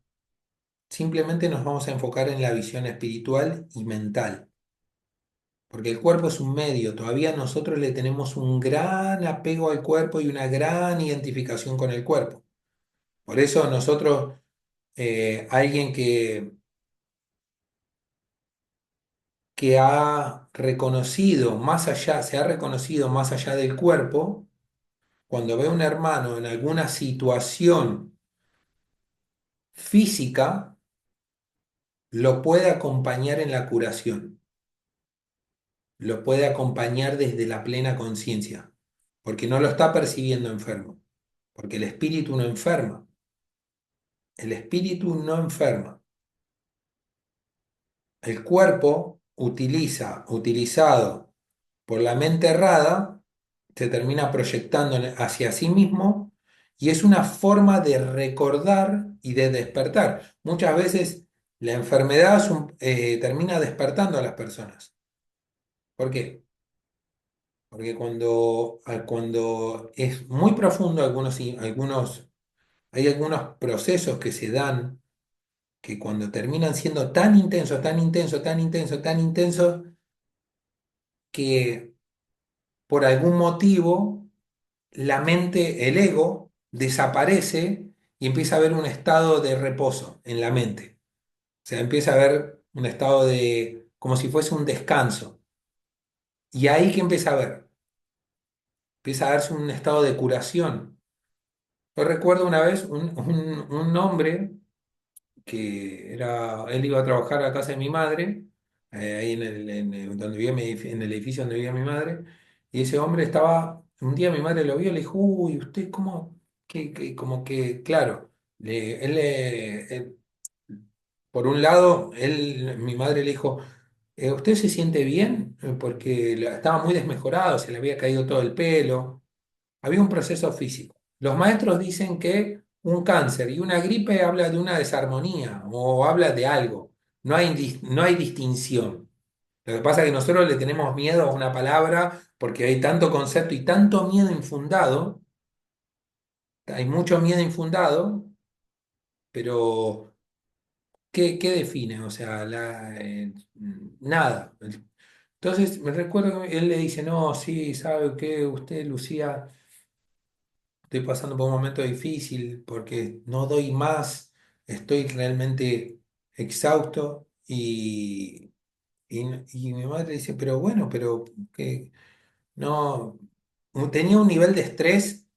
simplemente nos vamos a enfocar en la visión espiritual y mental. Porque el cuerpo es un medio, todavía nosotros le tenemos un gran apego al cuerpo y una gran identificación con el cuerpo. Por eso nosotros, alguien que ha reconocido más allá, se ha reconocido más allá del cuerpo, cuando ve a un hermano en alguna situación física, lo puede acompañar en la curación, lo puede acompañar desde la plena conciencia, porque no lo está percibiendo enfermo, porque el espíritu no enferma, el espíritu no enferma. El cuerpo utilizado por la mente errada, se termina proyectando hacia sí mismo y es una forma de recordar y de despertar. Muchas veces la enfermedad termina despertando a las personas. ¿Por qué? Porque cuando es muy profundo, hay algunos procesos que se dan que cuando terminan siendo tan intensos, tan intensos, tan intensos, tan intensos, que por algún motivo la mente, el ego, desaparece y empieza a haber un estado de reposo en la mente. O sea, empieza a haber un estado de, como si fuese un descanso. Y ahí que empieza a ver, empieza a darse un estado de curación. Yo recuerdo una vez un hombre él iba a trabajar a casa de mi madre, ahí donde vivía en el edificio donde vivía mi madre, y ese hombre un día mi madre lo vio y le dijo, uy, usted cómo, como que, claro, por un lado, mi madre le dijo, ¿usted se siente bien? Porque estaba muy desmejorado, se le había caído todo el pelo. Había un proceso físico. Los maestros dicen que un cáncer y una gripe habla de una desarmonía o habla de algo. No hay distinción. Lo que pasa es que nosotros le tenemos miedo a una palabra porque hay tanto concepto y tanto miedo infundado, hay mucho miedo infundado, pero ¿qué define? O sea, nada. Entonces me recuerdo que él le dice, no, sí, ¿sabe qué? Usted, Lucía. Estoy pasando por un momento difícil porque no doy más, estoy realmente exhausto y mi madre dice, pero bueno, pero que no, tenía un nivel de estrés,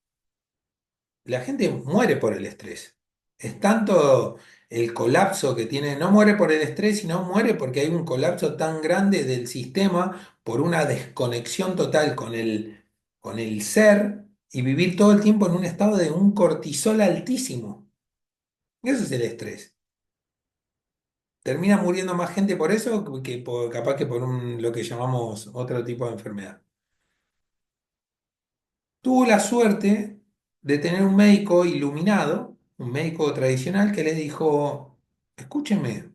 la gente muere por el estrés. Es tanto el colapso que tiene, no muere por el estrés, sino muere porque hay un colapso tan grande del sistema por una desconexión total con el ser y vivir todo el tiempo en un estado de un cortisol altísimo. Eso es el estrés. Termina muriendo más gente por eso capaz que por lo que llamamos otro tipo de enfermedad. Tuvo la suerte de tener un médico iluminado, un médico tradicional, que le dijo, escúcheme,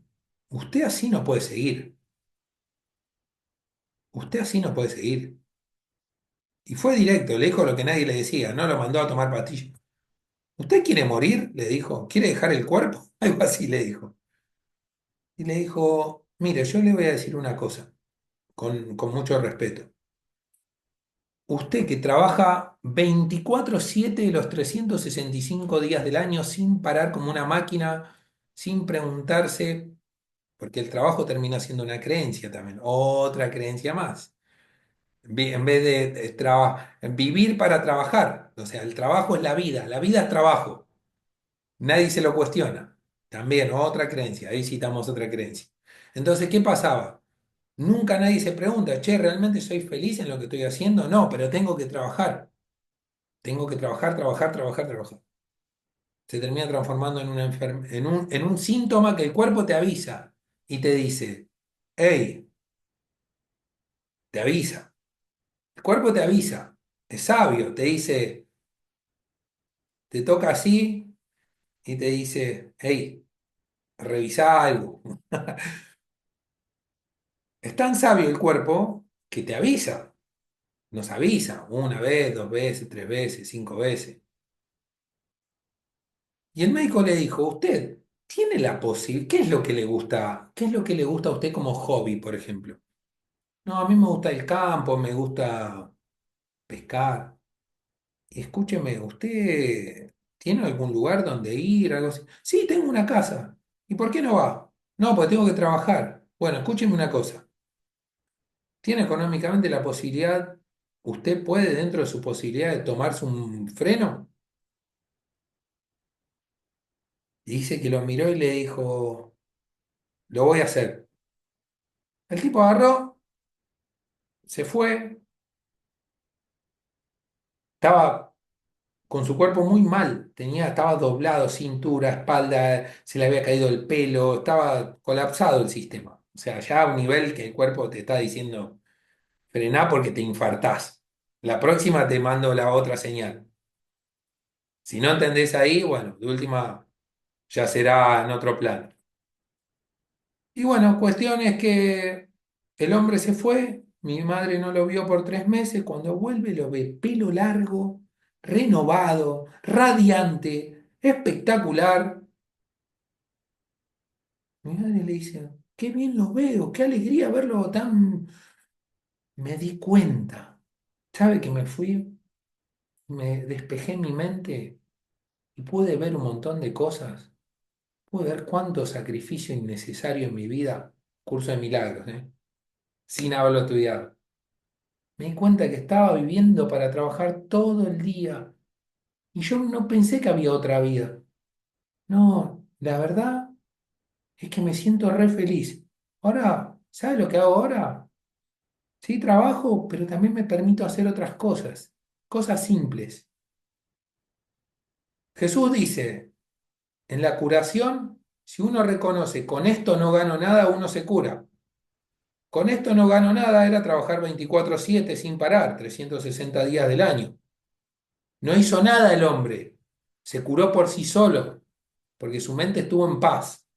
usted así no puede seguir, usted así no puede seguir. Y fue directo, le dijo lo que nadie le decía, no lo mandó a tomar pastillas. ¿Usted quiere morir? Le dijo, ¿quiere dejar el cuerpo? Algo así le dijo. Y le dijo, mire, yo le voy a decir una cosa, con mucho respeto. Usted que trabaja 24/7 de los 365 días del año sin parar como una máquina, sin preguntarse, porque el trabajo termina siendo una creencia también, otra creencia más. En vez de vivir para trabajar, o sea, el trabajo es la vida es trabajo, nadie se lo cuestiona. También otra creencia, ahí citamos otra creencia. Entonces, ¿qué pasaba? Nunca nadie se pregunta, che, ¿realmente soy feliz en lo que estoy haciendo? No, pero tengo que trabajar. Tengo que trabajar, trabajar, trabajar, trabajar. Se termina transformando en en un síntoma que el cuerpo te avisa y te dice, hey, te avisa. El cuerpo te avisa, es sabio, te dice, te toca así y te dice, hey, revisa algo. Es tan sabio el cuerpo que te avisa. Nos avisa una vez, dos veces, tres veces, cinco veces. Y el médico le dijo, usted tiene la posibilidad, ¿qué es lo que le gusta? ¿Qué es lo que le gusta a usted como hobby, por ejemplo? No, a mí me gusta el campo, me gusta pescar. Y escúcheme, ¿usted tiene algún lugar donde ir, algo así? Sí, tengo una casa. ¿Y por qué no va? No, porque tengo que trabajar. Bueno, escúcheme una cosa. ¿Tiene económicamente la posibilidad, usted puede dentro de su posibilidad de tomarse un freno? Y dice que lo miró y le dijo, lo voy a hacer. El tipo agarró, se fue, estaba con su cuerpo muy mal, estaba doblado, cintura, espalda, se le había caído el pelo, estaba colapsado el sistema. O sea, ya a un nivel que el cuerpo te está diciendo, frená porque te infartás. La próxima te mando la otra señal. Si no entendés ahí, bueno, de última ya será en otro plano. Y bueno, cuestión es que el hombre se fue, mi madre no lo vio por 3 meses, cuando vuelve lo ve pelo largo, renovado, radiante, espectacular. Mi madre le dice, qué bien lo veo, qué alegría verlo tan... Me di cuenta, ¿sabe que me fui? Me despejé mi mente y pude ver un montón de cosas, pude ver cuánto sacrificio innecesario en mi vida, curso de milagros, sin haberlo estudiado. Me di cuenta que estaba viviendo para trabajar todo el día y yo no pensé que había otra vida. No, la verdad es que me siento re feliz. Ahora, ¿sabes lo que hago ahora? Sí, trabajo, pero también me permito hacer otras cosas, cosas simples. Jesús dice, en la curación, si uno reconoce, con esto no gano nada, uno se cura. Con esto no gano nada era trabajar 24/7 sin parar, 360 días del año. No hizo nada el hombre, se curó por sí solo, porque su mente estuvo en paz.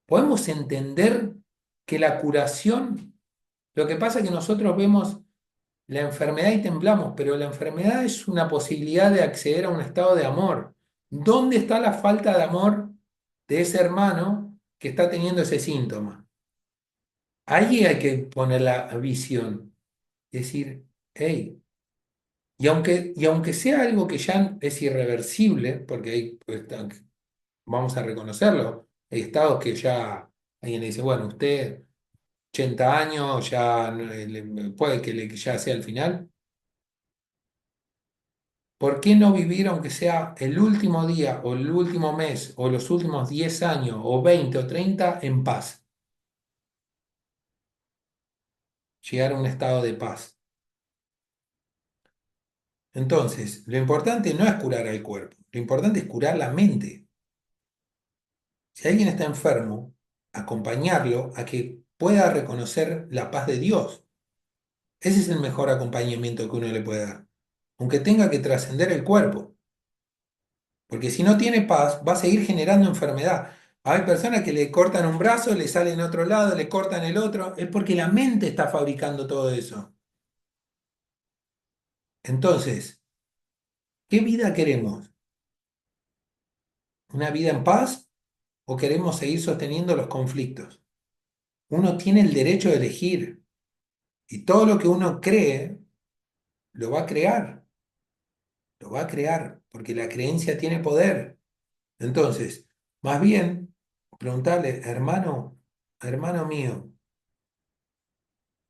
Podemos entender que la curación, lo que pasa es que nosotros vemos la enfermedad y temblamos, pero la enfermedad es una posibilidad de acceder a un estado de amor. ¿Dónde está la falta de amor de ese hermano que está teniendo ese síntoma? Ahí hay que poner la visión, decir, hey, y aunque sea algo que ya es irreversible, porque hay, pues, vamos a reconocerlo, hay estados que ya alguien le dice, bueno, usted 80 años ya puede que ya sea el final. ¿Por qué no vivir aunque sea el último día o el último mes o los últimos 10 años o 20 o 30 en paz? Llegar a un estado de paz. Entonces, lo importante no es curar al cuerpo, lo importante es curar la mente. Si alguien está enfermo, acompañarlo a que pueda reconocer la paz de Dios. Ese es el mejor acompañamiento que uno le puede dar, aunque tenga que trascender el cuerpo. Porque si no tiene paz, va a seguir generando enfermedad. Hay personas que le cortan un brazo, le salen a otro lado, le cortan el otro. Es porque la mente está fabricando todo eso. Entonces, ¿qué vida queremos? ¿Una vida en paz o queremos seguir sosteniendo los conflictos? Uno tiene el derecho de elegir y todo lo que uno cree lo va a crear. Lo va a crear porque la creencia tiene poder. Entonces, más bien, preguntarle, hermano, hermano mío,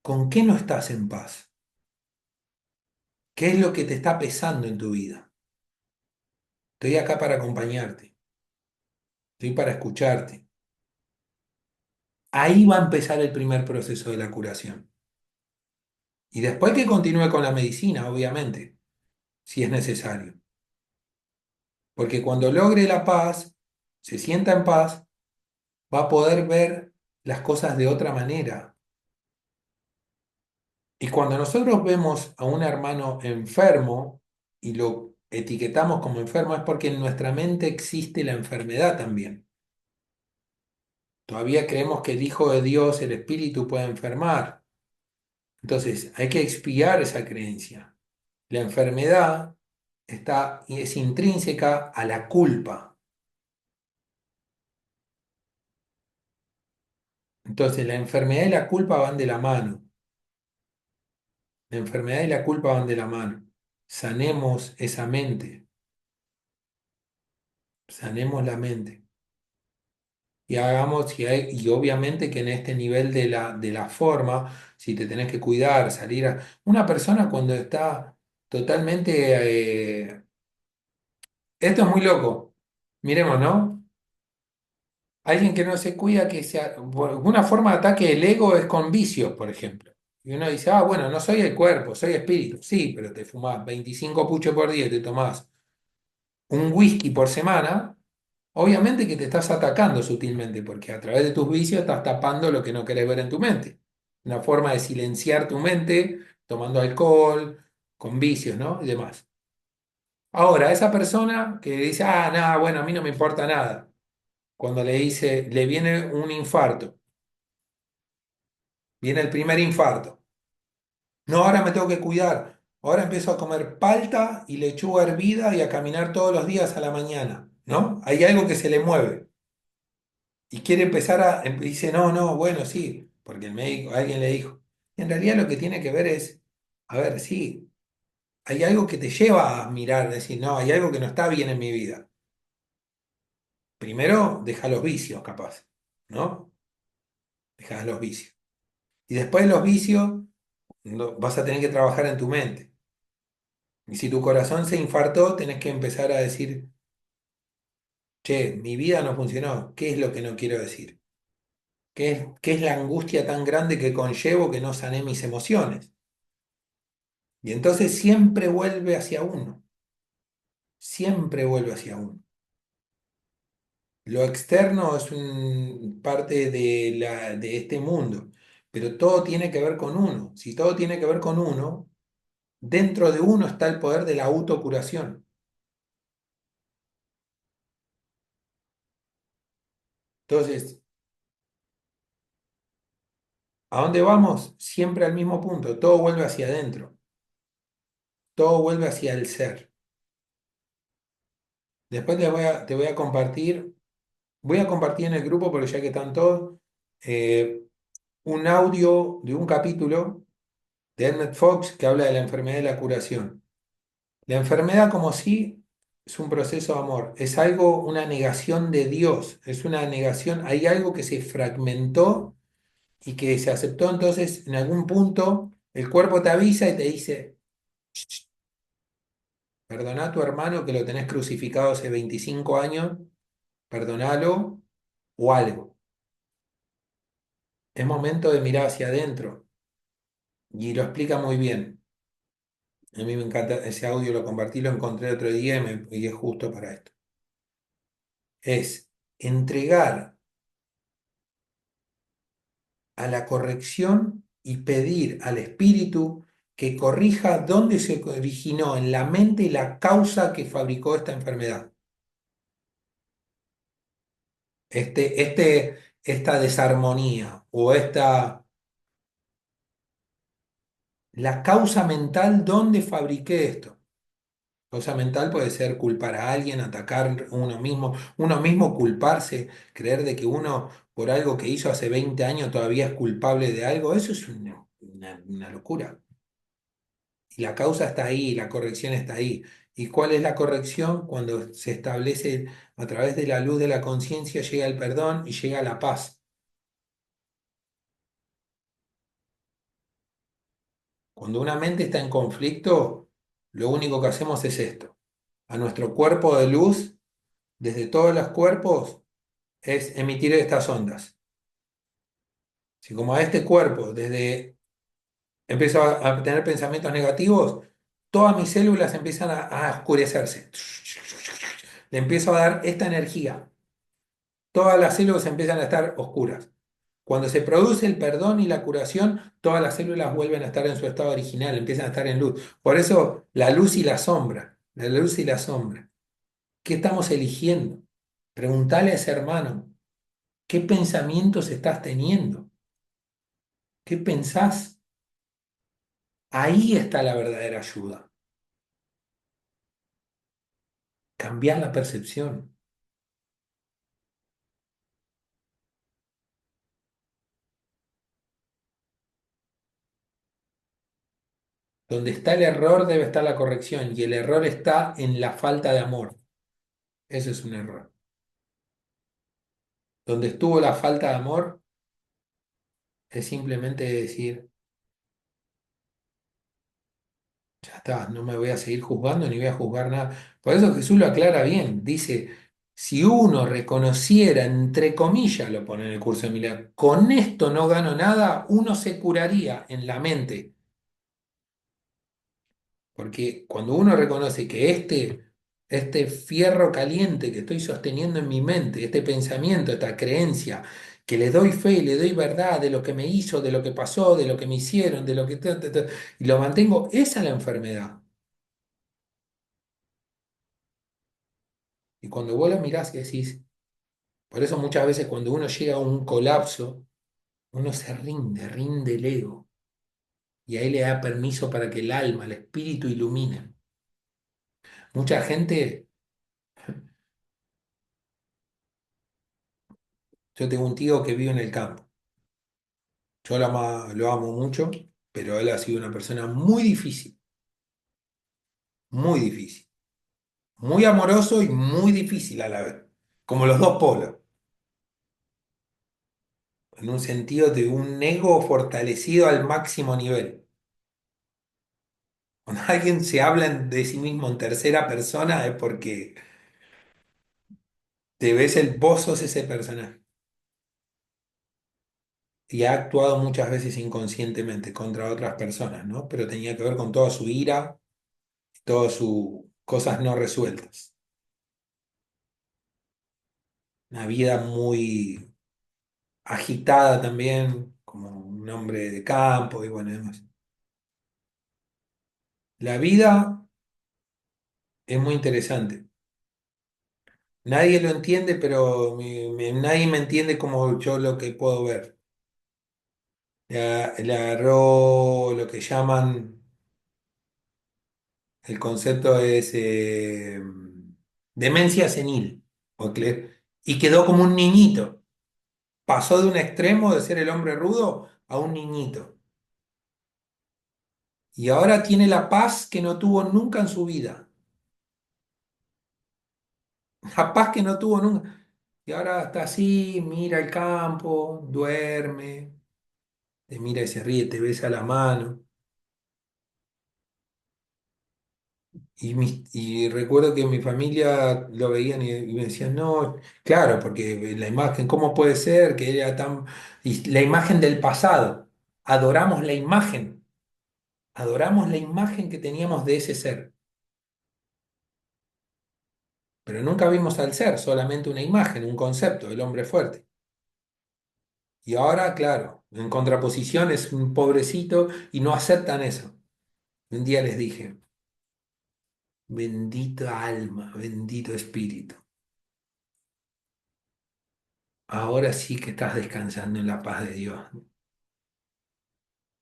¿con qué no estás en paz? ¿Qué es lo que te está pesando en tu vida? Estoy acá para acompañarte, estoy para escucharte. Ahí va a empezar el primer proceso de la curación. Y después que continúe con la medicina, obviamente, si es necesario. Porque cuando logre la paz, se sienta en paz, va a poder ver las cosas de otra manera. Y cuando nosotros vemos a un hermano enfermo y lo etiquetamos como enfermo, es porque en nuestra mente existe la enfermedad también. Todavía creemos que el Hijo de Dios, el Espíritu, puede enfermar. Entonces, hay que expiar esa creencia. La enfermedad es intrínseca a la culpa. Entonces, la enfermedad y la culpa van de la mano. La enfermedad y la culpa van de la mano. Sanemos esa mente, sanemos la mente. Y hagamos, y obviamente que en este nivel de la forma, si te tenés que cuidar, salir a... Una persona cuando está totalmente... esto es muy loco. Miremos, ¿no? Alguien que no se cuida, una forma de ataque del ego es con vicios, por ejemplo. Y uno dice, ah, bueno, no soy el cuerpo, soy espíritu. Sí, pero te fumás 25 puchos por día y te tomás un whisky por semana, obviamente que te estás atacando sutilmente, porque a través de tus vicios estás tapando lo que no querés ver en tu mente. Una forma de silenciar tu mente, tomando alcohol, con vicios, ¿no? Y demás. Ahora, esa persona que dice, ah, nada, bueno, a mí no me importa nada. Cuando le dice, le viene un infarto, viene el primer infarto. No, ahora me tengo que cuidar. Ahora empiezo a comer palta y lechuga hervida y a caminar todos los días a la mañana, ¿no? Hay algo que se le mueve. Y quiere empezar dice, no, no, bueno, sí, porque el médico, alguien le dijo. Y en realidad lo que tiene que ver es, a ver, sí, hay algo que te lleva a mirar, decir, no, hay algo que no está bien en mi vida. Primero, deja los vicios, capaz, ¿no? Deja los vicios. Y después de los vicios, vas a tener que trabajar en tu mente. Y si tu corazón se infartó, tenés que empezar a decir, che, mi vida no funcionó, ¿qué es lo que no quiero decir? ¿Qué es la angustia tan grande que conllevo que no sané mis emociones? Y entonces siempre vuelve hacia uno, siempre vuelve hacia uno. Lo externo es parte de este mundo, pero todo tiene que ver con uno. Si todo tiene que ver con uno, dentro de uno está el poder de la autocuración. Entonces, ¿a dónde vamos? Siempre al mismo punto, todo vuelve hacia adentro, todo vuelve hacia el ser. Después te voy a compartir en el grupo, porque ya que están todos, eh, un audio de un capítulo de Emmett Fox que habla de la enfermedad y la curación. La enfermedad como sí es un proceso de amor, es algo, una negación de Dios, es una negación, hay algo que se fragmentó y que se aceptó, entonces en algún punto el cuerpo te avisa y te dice, perdoná a tu hermano que lo tenés crucificado hace 25 años, perdonalo o algo. Es momento de mirar hacia adentro y lo explica muy bien. A mí me encanta ese audio, lo compartí, lo encontré otro día y es justo para esto. Es entregar a la corrección y pedir al espíritu que corrija dónde se originó en la mente la causa que fabricó esta enfermedad. Esta desarmonía o la causa mental, ¿dónde fabriqué esto? Causa mental puede ser culpar a alguien, atacar uno mismo culparse, creer de que uno por algo que hizo hace 20 años todavía es culpable de algo, eso es una locura. Y la causa está ahí, la corrección está ahí. ¿Y cuál es la corrección? Cuando se establece a través de la luz de la conciencia, llega el perdón y llega la paz. Cuando una mente está en conflicto, lo único que hacemos es esto. A nuestro cuerpo de luz, desde todos los cuerpos, es emitir estas ondas. Si como a este cuerpo, desde empiezo a tener pensamientos negativos, todas mis células empiezan a oscurecerse. Le empiezo a dar esta energía. Todas las células empiezan a estar oscuras. Cuando se produce el perdón y la curación, todas las células vuelven a estar en su estado original, empiezan a estar en luz. Por eso la luz y la sombra, la luz y la sombra. ¿Qué estamos eligiendo? Preguntale a ese hermano, ¿qué pensamientos estás teniendo? ¿Qué pensás? Ahí está la verdadera ayuda. Cambiar la percepción. Donde está el error debe estar la corrección y el error está en la falta de amor. Ese es un error. Donde estuvo la falta de amor es simplemente decir, ya está, no me voy a seguir juzgando ni voy a juzgar nada. Por eso Jesús lo aclara bien. Dice, si uno reconociera, entre comillas, lo pone en el curso de milagro, con esto no gano nada, uno se curaría en la mente. Porque cuando uno reconoce que este fierro caliente que estoy sosteniendo en mi mente, este pensamiento, esta creencia, que le doy fe y le doy verdad de lo que me hizo, de lo que pasó, de lo que me hicieron, de lo que... y lo mantengo, esa es la enfermedad. Y cuando vos lo mirás y decís, por eso muchas veces cuando uno llega a un colapso, uno se rinde el ego. Y ahí le da permiso para que el alma, el espíritu ilumine. Mucha gente, yo tengo un tío que vive en el campo. Yo lo amo mucho, pero él ha sido una persona muy difícil, muy amoroso y muy difícil a la vez, como los dos polos, en un sentido de un ego fortalecido al máximo nivel. Cuando alguien se habla de sí mismo en tercera persona es porque te ves vos sos ese personaje. Y ha actuado muchas veces inconscientemente contra otras personas, ¿no? Pero tenía que ver con toda su ira, todas sus cosas no resueltas. Una vida muy agitada también, como un hombre de campo y bueno, demás. La vida es muy interesante. Nadie lo entiende, pero nadie me entiende como yo lo que puedo ver. Le agarró lo que llaman, el concepto es demencia senil, y quedó como un niñito. Pasó de un extremo de ser el hombre rudo a un niñito. Y ahora tiene la paz que no tuvo nunca en su vida. La paz que no tuvo nunca. Y ahora está así, mira el campo, duerme, te mira y se ríe, te besa la mano. Y recuerdo que mi familia lo veían y me decían, no, claro, porque la imagen, ¿cómo puede ser que era tan... Y la imagen del pasado, adoramos la imagen que teníamos de ese ser, pero nunca vimos al ser, solamente una imagen, un concepto, el hombre fuerte. Y ahora, claro, en contraposición es un pobrecito y no aceptan eso. Un día les dije, bendita alma, bendito espíritu. Ahora sí que estás descansando en la paz de Dios.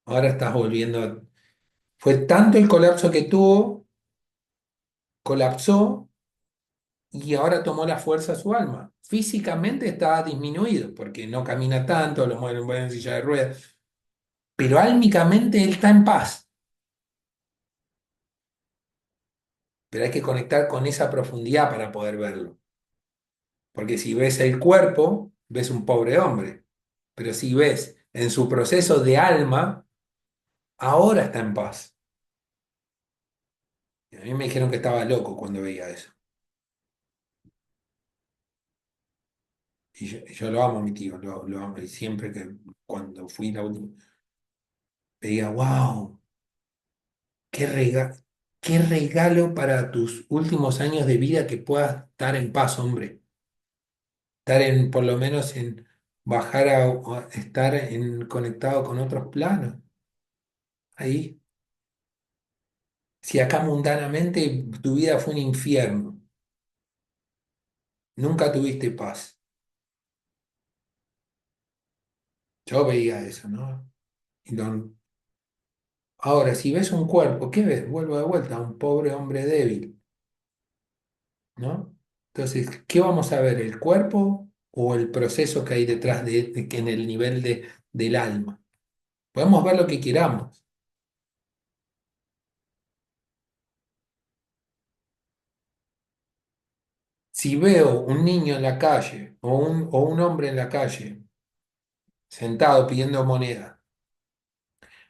Ahora estás volviendo Fue tanto el colapso que tuvo, colapsó y ahora tomó la fuerza a su alma. Físicamente está disminuido porque no camina tanto, lo mueven en silla de ruedas, pero álmicamente él está en paz. Pero hay que conectar con esa profundidad para poder verlo. Porque si ves el cuerpo, ves un pobre hombre. Pero si ves en su proceso de alma, ahora está en paz. Y a mí me dijeron que estaba loco cuando veía eso. Y yo lo amo a mi tío, lo amo. Y siempre que cuando fui la última, veía, wow, qué qué regalo para tus últimos años de vida que puedas estar en paz, hombre. Estar en, por lo menos en bajar a estar conectado con otros planos. Ahí. Si acá mundanamente tu vida fue un infierno, nunca tuviste paz. Yo veía eso, ¿no? Y Ahora, si ves un cuerpo, ¿qué ves? Vuelvo de vuelta, un pobre hombre débil, ¿no? Entonces, ¿qué vamos a ver? ¿El cuerpo o el proceso que hay detrás que en el nivel del alma? Podemos ver lo que queramos. Si veo un niño en la calle o un hombre en la calle sentado pidiendo moneda,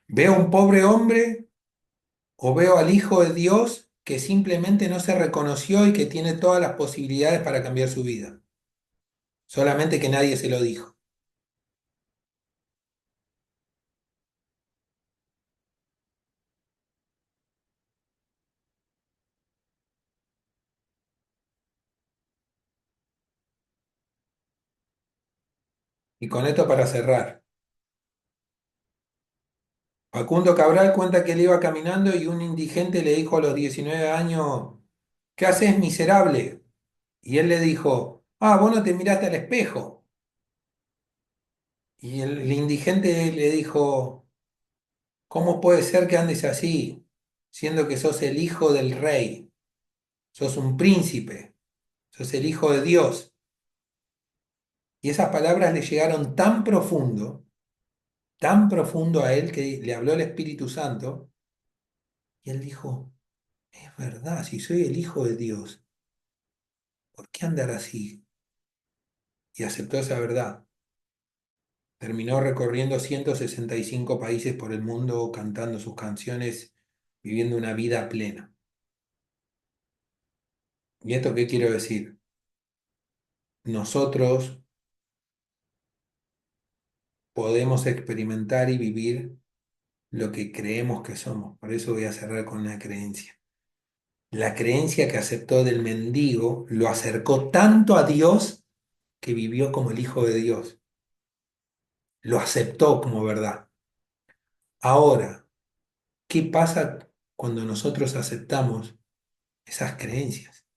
¿veo un pobre hombre o veo al Hijo de Dios que simplemente no se reconoció y que tiene todas las posibilidades para cambiar su vida? Solamente que nadie se lo dijo. Y con esto para cerrar. Facundo Cabral cuenta que él iba caminando y un indigente le dijo a los 19 años, ¿qué haces, miserable? Y él le dijo, vos no te miraste al espejo. Y el indigente le dijo, ¿cómo puede ser que andes así, siendo que sos el hijo del rey? Sos un príncipe, sos el hijo de Dios. Y esas palabras le llegaron tan profundo a él que le habló el Espíritu Santo, y él dijo, es verdad, si soy el hijo de Dios, ¿por qué andar así? Y aceptó esa verdad. Terminó recorriendo 165 países por el mundo, cantando sus canciones, viviendo una vida plena. ¿Y esto qué quiero decir? Nosotros podemos experimentar y vivir lo que creemos que somos. Por eso voy a cerrar con una creencia. La creencia que aceptó del mendigo lo acercó tanto a Dios que vivió como el Hijo de Dios. Lo aceptó como verdad. Ahora, ¿qué pasa cuando nosotros aceptamos esas creencias?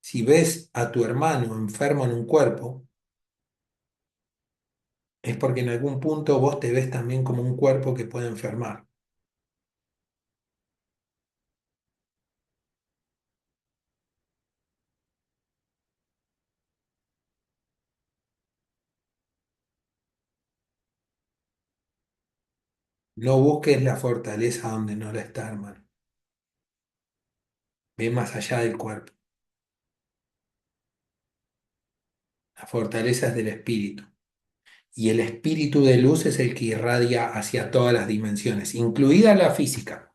Si ves a tu hermano enfermo en un cuerpo, es porque en algún punto vos te ves también como un cuerpo que puede enfermar. No busques la fortaleza donde no la está, hermano. Ve más allá del cuerpo. La fortaleza es del espíritu. Y el espíritu de luz es el que irradia hacia todas las dimensiones, incluida la física.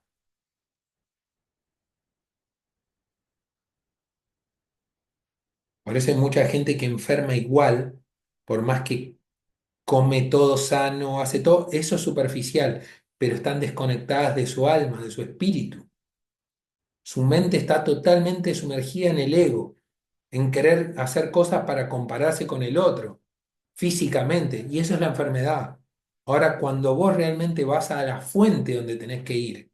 Por eso hay mucha gente que enferma igual, por más que come todo sano, hace todo, eso es superficial, pero están desconectadas de su alma, de su espíritu. Su mente está totalmente sumergida en el ego, en querer hacer cosas para compararse con el otro, físicamente, y eso es la enfermedad. Ahora, cuando vos realmente vas a la fuente donde tenés que ir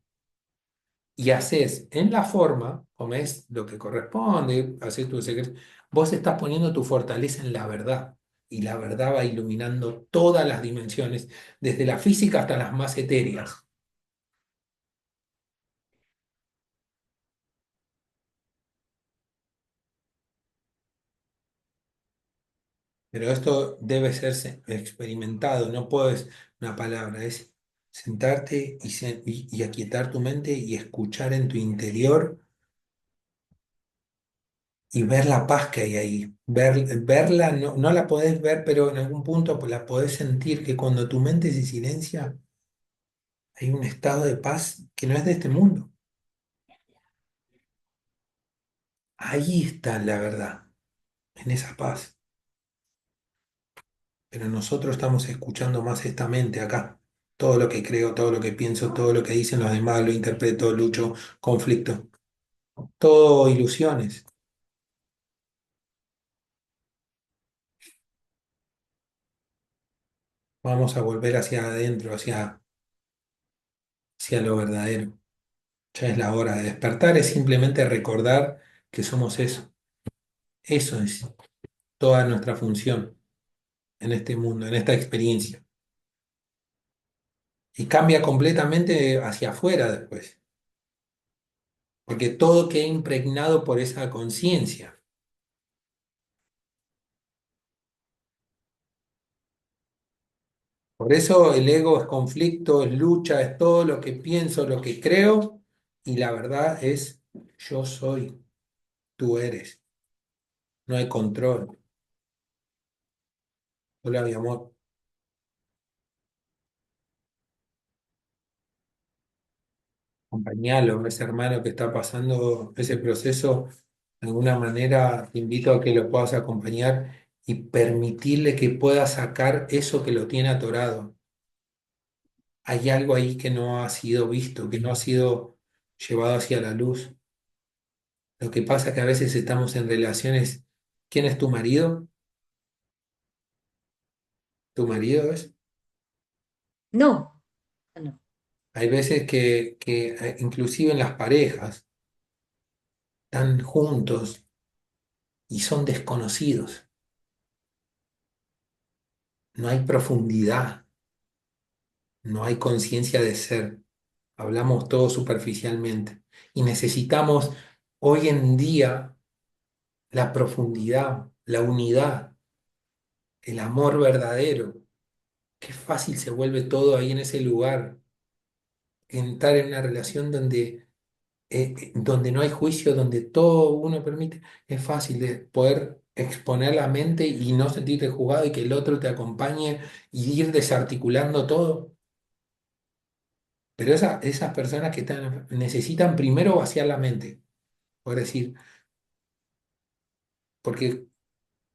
y haces en la forma, comés lo que corresponde, haces tu secreto, vos estás poniendo tu fortaleza en la verdad. Y la verdad va iluminando todas las dimensiones, desde la física hasta las más etéreas. Pero esto debe ser experimentado, no puedes una palabra, es sentarte y aquietar tu mente y escuchar en tu interior y ver la paz que hay ahí. Verla, no la podés ver, pero en algún punto pues, la podés sentir que cuando tu mente se silencia, hay un estado de paz que no es de este mundo. Ahí está la verdad, en esa paz. Pero nosotros estamos escuchando más esta mente acá. Todo lo que creo, todo lo que pienso, todo lo que dicen los demás, lo interpreto, lucho, conflicto. Todo ilusiones. Vamos a volver hacia adentro, hacia lo verdadero. Ya es la hora de despertar, es simplemente recordar que somos eso. Eso es toda nuestra función en este mundo, en esta experiencia. y cambia completamente hacia afuera después, porque todo queda impregnado por esa conciencia. Por eso el ego es conflicto, es lucha, es todo lo que pienso, lo que creo, y la verdad es yo soy, tú eres, no hay control. Hola, mi amor. Acompañalo, ese hermano que está pasando ese proceso, de alguna manera te invito a que lo puedas acompañar y permitirle que pueda sacar eso que lo tiene atorado. Hay algo ahí que no ha sido visto, que no ha sido llevado hacia la luz. Lo que pasa es que a veces estamos en relaciones. ¿Quién es tu marido? ¿Tu marido es? No, no. Hay veces que inclusive en las parejas están juntos y son desconocidos. No hay profundidad, no hay conciencia de ser. Hablamos todo superficialmente. Y necesitamos hoy en día la profundidad, la unidad, el amor verdadero. Qué fácil se vuelve todo ahí en ese lugar. Entrar en una relación donde no hay juicio, donde todo uno permite, es fácil de poder exponer la mente y no sentirte juzgado y que el otro te acompañe y ir desarticulando todo. Pero esas personas que necesitan primero vaciar la mente, poder decir, porque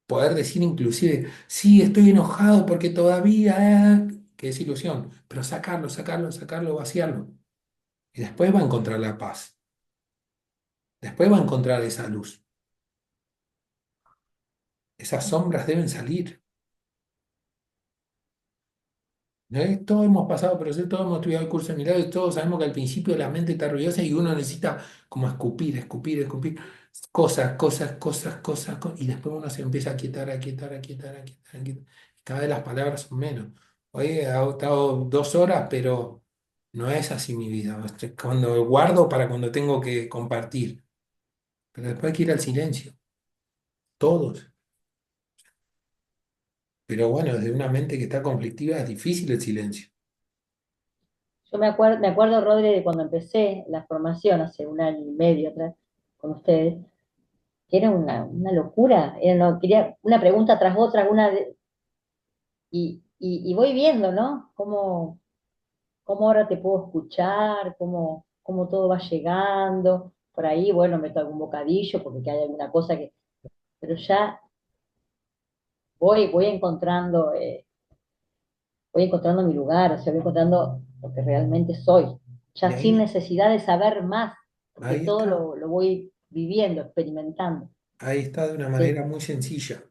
poder decir inclusive, sí, estoy enojado porque todavía, que es ilusión, pero sacarlo, sacarlo, sacarlo, vaciarlo. Y después va a encontrar la paz, después va a encontrar esa luz. Esas sombras deben salir. ¿No es? Todos hemos pasado, pero sí, todos hemos estudiado el curso de milagros, todos sabemos que al principio la mente está ruidosa y uno necesita como escupir, escupir, escupir cosas, cosas, cosas, cosas, y después uno se empieza a quietar, a quietar, a quietar, a quietar, a quietar. Cada vez las palabras son menos. Hoy he estado 2 horas, pero no es así mi vida. Cuando guardo para cuando tengo que compartir, pero después hay que ir al silencio, todos. Pero bueno, desde una mente que está conflictiva es difícil el silencio. Yo me acuerdo, Rodri, de cuando empecé la formación hace un año y medio atrás con ustedes, que era una locura. Quería una pregunta tras otra, y voy viendo, ¿no? Cómo ahora te puedo escuchar, cómo todo va llegando. Por ahí, bueno, meto algún bocadillo porque hay alguna cosa que. Pero ya voy encontrando, voy encontrando mi lugar, o sea, voy encontrando lo que realmente soy, Y ya sin ahí, necesidad de saber más, porque ahí todo está. lo voy viviendo, experimentando. Ahí está de una Sí. manera muy sencilla.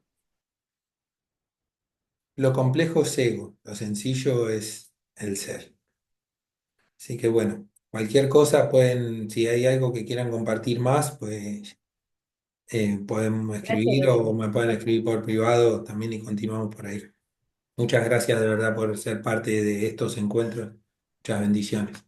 Lo complejo es ego, lo sencillo es el ser. Así que bueno, cualquier cosa pueden, si hay algo que quieran compartir más, pues pueden Gracias, escribir o Rodrigo. me pueden escribir por privado también y continuamos por ahí. Muchas gracias de verdad por ser parte de estos encuentros. Muchas bendiciones.